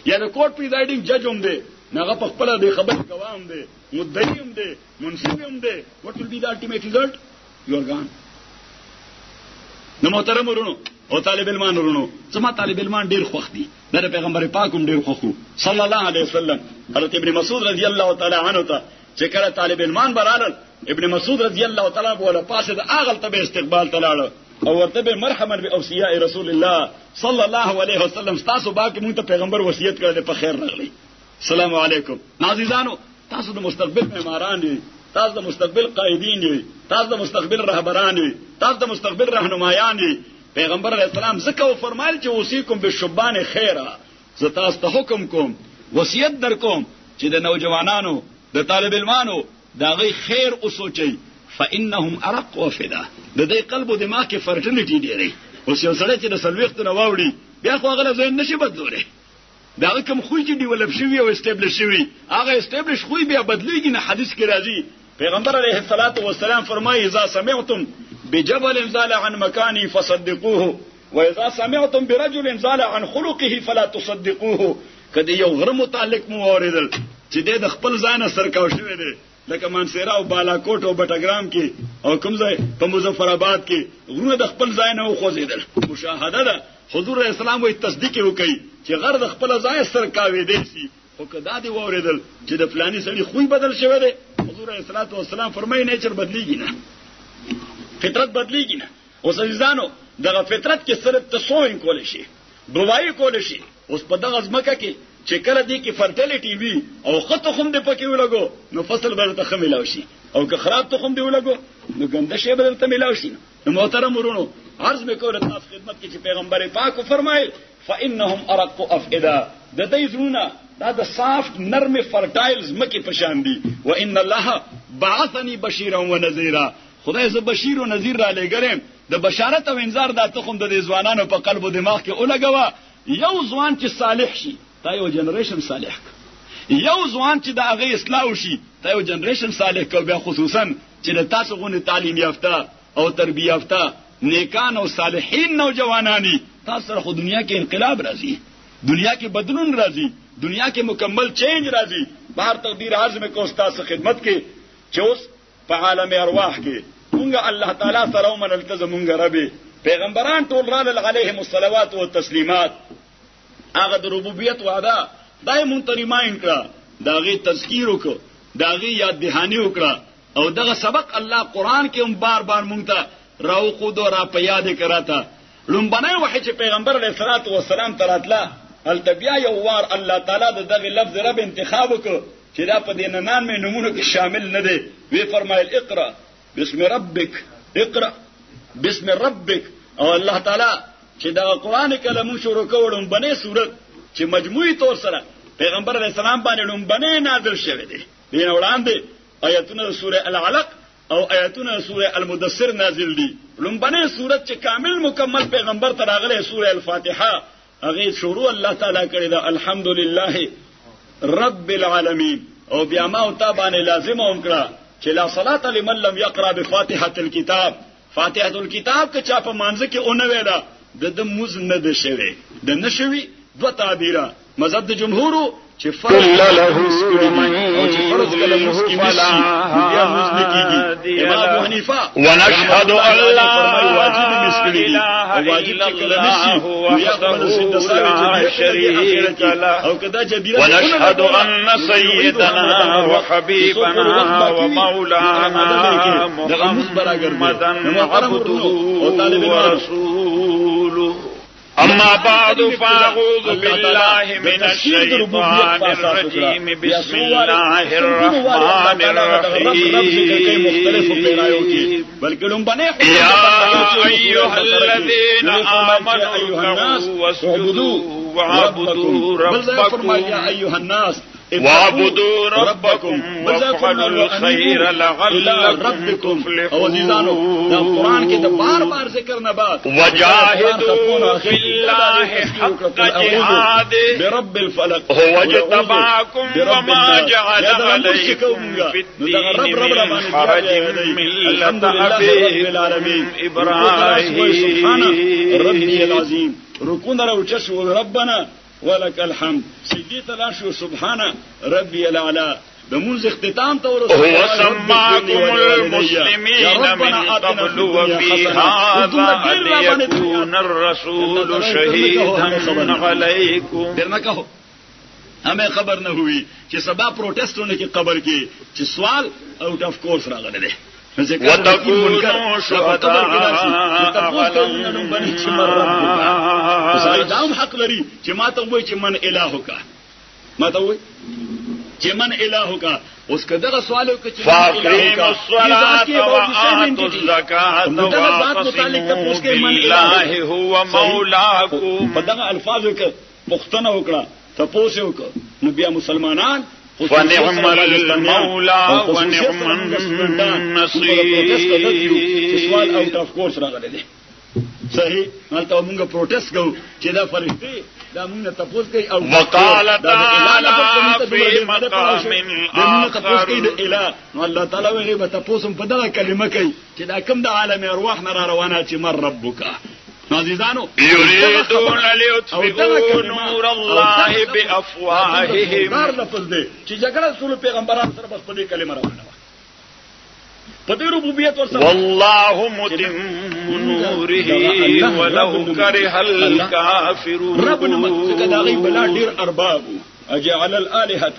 یا د کوټ پریزایډینګ جج هم دی، هغه په خپل د خبر گواه هم دی، مدعي هم دی، منصف هم دی. what will be the ultimate result? you are gone. نو محترم ورونو او طالب علمان ورونو، زما طالب علمان ډیر خوښ دي، د پیغمبر پاک هم ډیر خوښو صلی الله علیه وسلم. حضرت ابن مسعود رضی الله تعالی عنہ ته چې کله طالب علمان برالل، ابن مسعود رضی الله تعالی عنہ ولا پاسه د اغل ته استقبال تلاړو او ورته به مرحبا باوصیاء رسول الله صلی الله علیه وسلم، تاسو باقي مونږ ته پیغمبر وصیت کړل په خیر راغلی. السلام علیکم. عزیزانو تاسو د مستقبل معماران دي، تاسو د مستقبل قائدین دي، تاسو د مستقبل رهبران دي، تاسو د مستقبل راهنمایان دي. پیغمبر علیه السلام زکه فرمایل چې اوصیکم بالشبان خیره، زه تاسو ته حکم کوم وصیت در کوم چې د نوجوانانو د طالب علمانو دا غي خیر اوسوچي، فانهم ارق وفدا، د دې قلب او دماغ کې فرټیلیټی ډیری، اوس یو سړی چې د سلوخت نه واوړي بیا خو هغه ځین نشي بدلوله، دا کوم خوې چې ډیولپ شوی او اسټابلیش شوی هغه اسټابلیش خوې بیا بدلیږي نه. حدیث کې راځي پیغمبر علیه الصلاۃ والسلام فرمایي اذا سمعتم بجبل زال عن مكانه فصدقوه واذا سمعتم برجل زال عن خلقه فلا تصدقوه. کله یو غره متعلق مو اوریدل چې د خپل ځان سرکاو شوی دی لکه مانسیرا او بالاکوټ او بټګرام کې او کوم ځای په مظفر آباد کې غره د خپل ځای نه خوځیدل، مشاهده ده. حضور اسلام وایي تصدیق وکړي چې غره د خپل ځای سرکاوي دی سي، خو کدا دی اوریدل چې د فلاني سړي خوې بدل شوی دی، حضور اسلام فرمایي نیچر بدلیږي نه، فطرت بدلیږي نه. اوس عزیزانو دغه فطرت کې صرف تصوین کول شي، گواہی کول شي. اوس په دغه ځمکه کې چې کله دی کې فرټیلیټی وي او خطو خم دې پکې ولګو نو فصل به ته خمیلاو شي، او که خراب ته خم دې ولګو نو ګنده شی به ته ملاو شي. نو محترم ورونو عرض وکړه تاسو خدمت کې چې پیغمبر پاک فرمایي فانهم ارق افئده، د دې زونه دا د سافت نرم فرټایلز مکه پشان دي. وان الله بعثني بشيرا ونذيرا، خدای زه بشیر او نذیر را لګرم، د بشارت او انذار د تخم د ځوانانو په قلب او دماغ کې اولګوا. یو ځوان چې صالح شي تا یو جنریشن صالح، یو ځوان چې د هغه اصلاح شي تا یو جنریشن صالح کو. بیا خصوصا چې د تاسو غو تعلیم یافته او تربیه یافته نیکان او صالحین نوجوانانی، تاسو سره خو دنیا کې انقلاب راځي، دنیا کې بدلون راځي، دنیا کې مکمل چینج راځي. بهر تقدیر عرض میں کو استاد خدمت کې چې اوس په عالم ارواح کې مونږه الله تعالی سره ومن التزمونږه ربي پیغمبران ټول رال علیهم الصلوات والتسلیمات، هغه د ربوبیت وعده دای مونږ ته ریمایند کړه، داغه تذکیر وکړه، داغه یاد دهانی وکړه، او دغه سبق الله قران کې هم بار بار مونږ ته راو خود را په یاد کراته. لومبنه وحی چې پیغمبر علیه الصلاۃ والسلام تراتله التبیا یو وار الله تعالی د دغه لفظ رب انتخاب وکړ چې دا په دې 99 نمونه کې شامل نه دی. وی فرمایل اقرا بسم ربک، اقرا بسم ربک. او الله تعالی چې دا قران کلمو شروع کړم بنې صورت چې مجموعي طور سره پیغمبر علیه السلام باندې لومبنه نازل شوه دي. دین وړاندې آیاتونه سوره العلق او آیاتونه سوره المدثر نازل دي. لومبنه صورت چې کامل مکمل پیغمبر ته راغله سوره الفاتحه هغه شروع الله تعالی کړی دا الحمدلله رب العالمین. او بیا ما او تا باندې لازم وکړه چې لا صلاه لمن لم يقرأ بفاتحه الكتاب. فاتحه الكتاب که چا په مانځ کې اونې ویلا د موز نه د شوی د نشوي دو تعبیره مذهب د جمهور چې فرض له او چې فرض کله مسکی نشي بیا مسکی کیږي. امام ابو حنیفه ونشهد ان لا واجب مسکی او واجب کله نشي بیا خپل سید سره شریک او کدا جبیره ونشهد ان سيدنا وحبيبنا ومولانا محمدا عبده ورسوله. أما بعد فأعوذ بالله من الشيطان الرجيم بسم الله الرحمن الرحيم. يا أيها الذين آمنوا واسجدوا وعبدوا ربكم وعبدوا ربكم وافعلوا الخير لعلكم تفلحون. وجاهدوا في الله حق جهاده برب الفلق هو اجتباكم وما جعل عليكم في الدين من حرج ملة أبيكم إبراهيم. ربي العظيم ركون روجس ربنا ولك الحمد. سجدي تلاشو سبحان ربي الاعلى. بمنز اختتام تورس هو سماكم المسلمين من قبل وفي هذا ليكون الرسول شهيدا عليكم. درنا کہو ہمیں خبر نہ ہوئی کہ سبا پروٹیسٹ ہونے کی قبر کی چې سوال آؤٹ آف کورس راغله ده. وتكونوا شهداء دام حق لري چې ما ته وایي چې من الهک، ما ته وایي چې من الهک. اوس کداغه سوال وکړي چې فاقيموا الصلاة وآتوا الزكاة واعتصموا بالله هو مولاكم. په دغه الفاظو کې پښتنه وکړه تاسو وکړه نو بیا مسلمانان فنعم المولى ونعم النصير. سوال اوت اف کورس راغلی دی. صحیح حالته موږ پروټیسټ کوو چې دا فرشتي دا موږ تاسو کوي او وقال تعالى في مقام آخر. الله تعالی وی به تاسو په دغه کلمه کوي چې دا کوم د عالم ارواح نه را روانه چې مر ربک. عزیزانو يريدون ليطفئوا نور الله بأفواههم. دار لفظ دی چې جګړه رسول پیغمبرانو سره بس په دې کلمه روانه و. په دې ربوبیت ورسره والله متم نوره ولو كره الكافرون. ربنا متك داغي بلا دير ارباب اجعل الالهه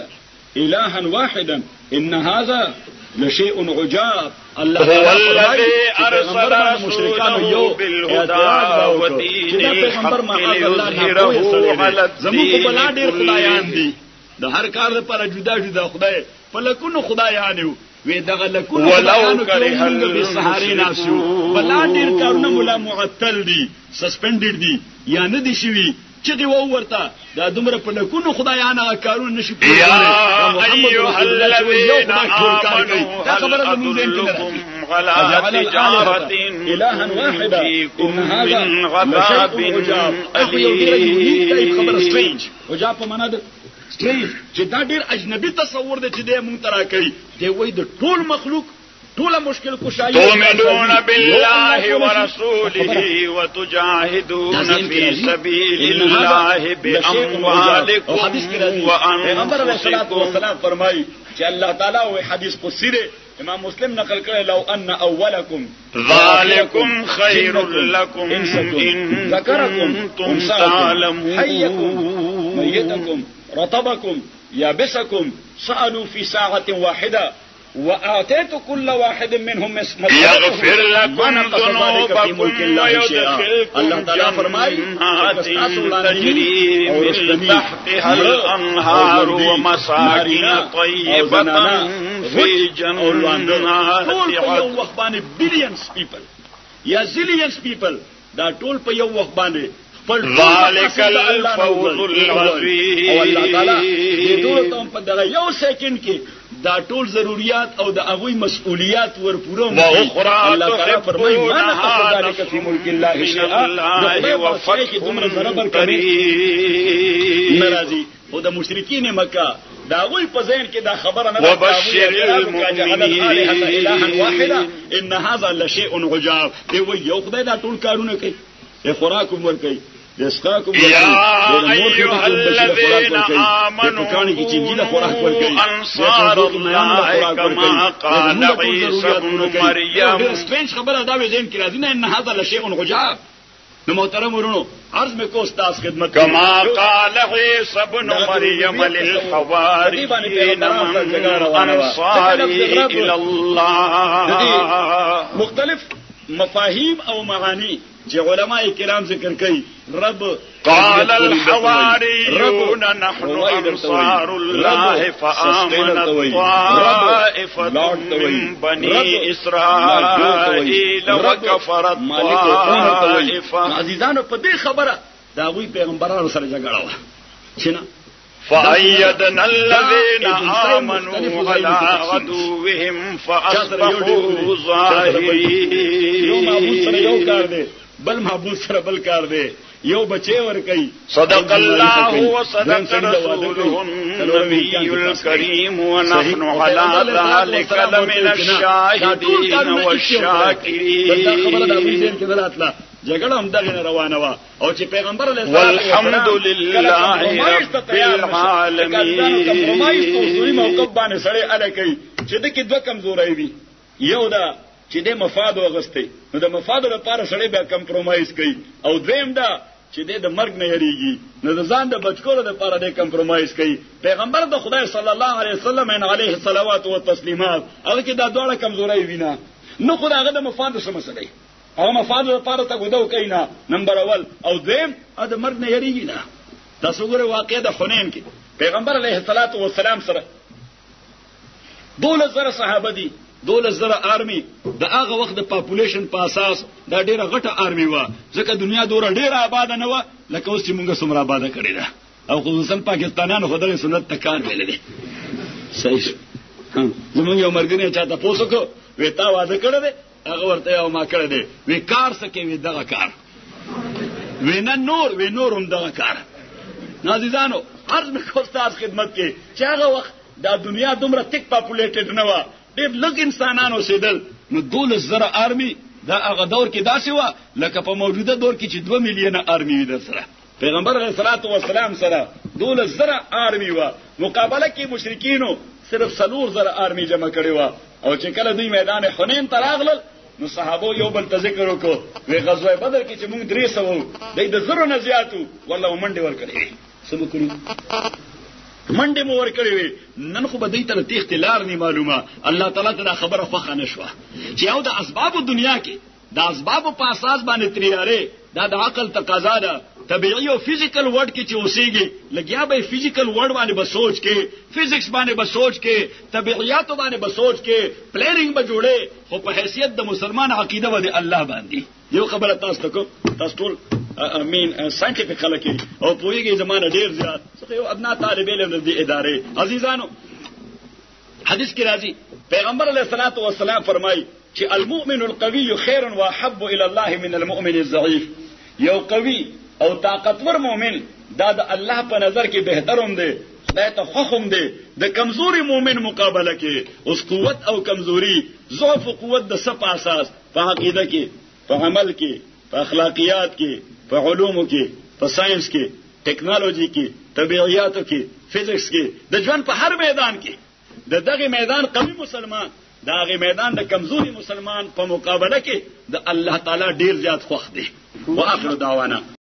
الها واحدا ان هذا لشيء عجاب. الله هو الذي ارسل رسوله بالهدى ودين الحق ليظهره على الدين كله. د هر کار لپاره جدا جدا خدای په لکونو خدایانو وی دغه لکونو ولو كره السحرون. بلا ډیر کارونه مولا معطل دي سسپندډ دي یا نه دي شوی چې دی ورته دا دومره په لکونو خدایانه کارونه نشي کولی. یا ايها الذين آمنوا هل أدلكم على تجارة إلها واحدا تنجيكم من عذاب أليم. عجاب په معنا ده سټریج چې دا ډیر اجنبي تصور دی چې د مونږ ترا کوي دی وای د ټول مخلوق ټول مشکل کشایي. تؤمنون بالله ورسوله وتجاهدون في سبيل الله بأموالكم وأنفسكم. فرمایي چې الله تعالی وی حدیث قدسی دی امام مسلم نقل کړی لو ان اولکم ذالکم خیر لکم ان ذکرکم تعلمون. حیکم میتکم رطبکم یابسکم سألوا في ساعة واحدة وآتيت كل واحد منهم يغفر لكم ذنوبكم ويدخلكم جنات تجري من تحتها الأنهار ومساكن طيبة في جنات عدن. billions people یا zillions people دا ټول په یو وخت باندې ذلك الفوز العظيم. او الله تعالی دې ټول ته په دغه یو سکند کې دا ټول ضرورت او د هغوی مسؤلیت ورپوره واخرى الله تعالی فرمایي ما نقص ذلك في ملك الله شيئا وفتح قريب. ناراضي او د مشرکین مکه دا غوی په ذهن کې دا خبره نه وبشر المؤمنين الها واحده ان هذا لشيء عجاب. دی وی یو خدای دا ټول کارونه کوي، خوراکم ور کوي، رزقاکم ور کوي، يا ايها الذين امنوا انصار الله كما قال عيسى ابن مريم. سپینش خبره دا وی ذهن کې راځي نه ان هذا لشيء عجاب. نو محترم ورونو عرض میں کو استاد خدمت كما قال عيسى ابن مريم للحواريين من انصاري الى الله. مختلف مفاهیم او معانی چې علماء کرام ذکر کوي. رب قال الحواريون نحن انصار الله فآمنت طائفة من بني اسرائيل وكفرت طائفة. عزیزانو په دې خبره دا وی پیغمبرانو سره جګړه و چې نه فأيدنا الذين آمنوا على عدوهم فأصبحوا ظاهرين. بل محبوب سره بل کار دی، یو بچي ور کوي. صدق الله وصدق رسوله النبي الكريم ونحن على ذلك لمن الشاهدين والشاكرين. خبره دا وی ذهن کې دراتله جګړه هم دغه روانه وا او چې پیغمبر علیه والحمد لله رب العالمين. کمپرومایز په اصولي موقف باندې سړی اله کوي چې د کې دوه کمزوري وي. یو دا چې د مفاد وغستې، نو د مفاد لپاره سړی بیا کمپرومایز کوي، او دویم دا چې د مرګ نه یریږي، نو د ځان د بچکولو لپاره د کمپرومایز کوي. پیغمبر د خدای صلی الله علیه وسلم علیه الصلوات و تسلیمات هغه کې دا ډول کمزوري وینا نو خدای هغه د مفاد سره مسلې هغه مفاد لپاره ته غوډو کینا نمبر اول، او دویم د مرګ نه یریږي نه. تاسو ګورئ واقعه د حنین کې پیغمبر علیه الصلوات و سلام سره 12000 صحابه دي، 12000 آرمی. د هغه وخت د پاپولیشن په اساس دا ډیره غټه آرمی و، ځکه دنیا دوره ډیره آباد نه و لکه اوس چې موږ څومره آباد کړی ده، او خصوصا پاکستانیانو خدای سنت تکان ویل دي. صحیح زمونږ یو مرګنی چاته پوسوکو وی تا واده کړی دی، هغه ورته یو ما کړی دی، وی کار سکه وی دغه کار، وی نه نور، وی نورم دغه کار. عزیزانو عرض مې کو استاد خدمت کې چې هغه وخت دا دنیا دومره تک پاپولیټډ نه و، ډېر لږ انسانانو اوسېدل، نو 12000 آرمی دا هغه دور کې داسې و لکه په موجوده دور کې چې 2 میلیونه آرمی وي در سره. پیغمبر علیه الصلاۃ والسلام سره 12000 آرمی و، مقابله کې مشرکینو صرف 4000 آرمی جمع کړي و. او چې کله دوی میدان حنین ته راغلل نو صحابو یو بل ته ذکر وکړو، وی غزوه بدر کې چې موږ 300 دای د زرو نه زیاتو والله منډه ور کړې سم کړو، منډه مو ور کړې وي. نن خو به دای ته تیخت لار نه معلومه. الله تعالی ته خبره خوخه نشوه چې یو د اسباب دنیا کې د اسباب په اساس باندې تریاره دا د عقل تقاضا ده. طبيعي او فزیکل ورډ کې چې اوسېږي لګیا به فزیکل ورډ باندې به سوچ کې، فزکس باندې به سوچ کې، طبيعيات باندې به سوچ کې، پلانینګ به جوړې، خو په حیثیت د مسلمان عقیده و د الله باندې. یو خبره تاسو ته کوم، تاسو ټول امین ساينټیفیک خلک او پوهیږي زمانه ډیر زیات څه یو ابنا طالب علم د ادارې. عزیزانو حدیث کې راځي پیغمبر علیه الصلاۃ والسلام فرمایي چې المؤمن القوي خير واحب الى الله من المؤمن الضعيف. یو قوي او طاقتور مؤمن دا د الله په نظر کې بهتروم دی، خدای ته خوښوم دی. د کمزوري مؤمن مقابله کې اوس قوت او کمزوري، ضعف او قوت د څه په اساس؟ په عقیده کې، په عمل کې، په اخلاقیات کې، په علومو کې، په ساينس کې، ټیکنالوژي کې، طبيعياتو کې، فزکس کې، د ژوند په هر میدان کې د دغه میدان قوي مسلمان د هغه میدان د کمزوري مسلمان په مقابله کې د الله تعالی ډیر زیات خوښ دی. واخر دعوانا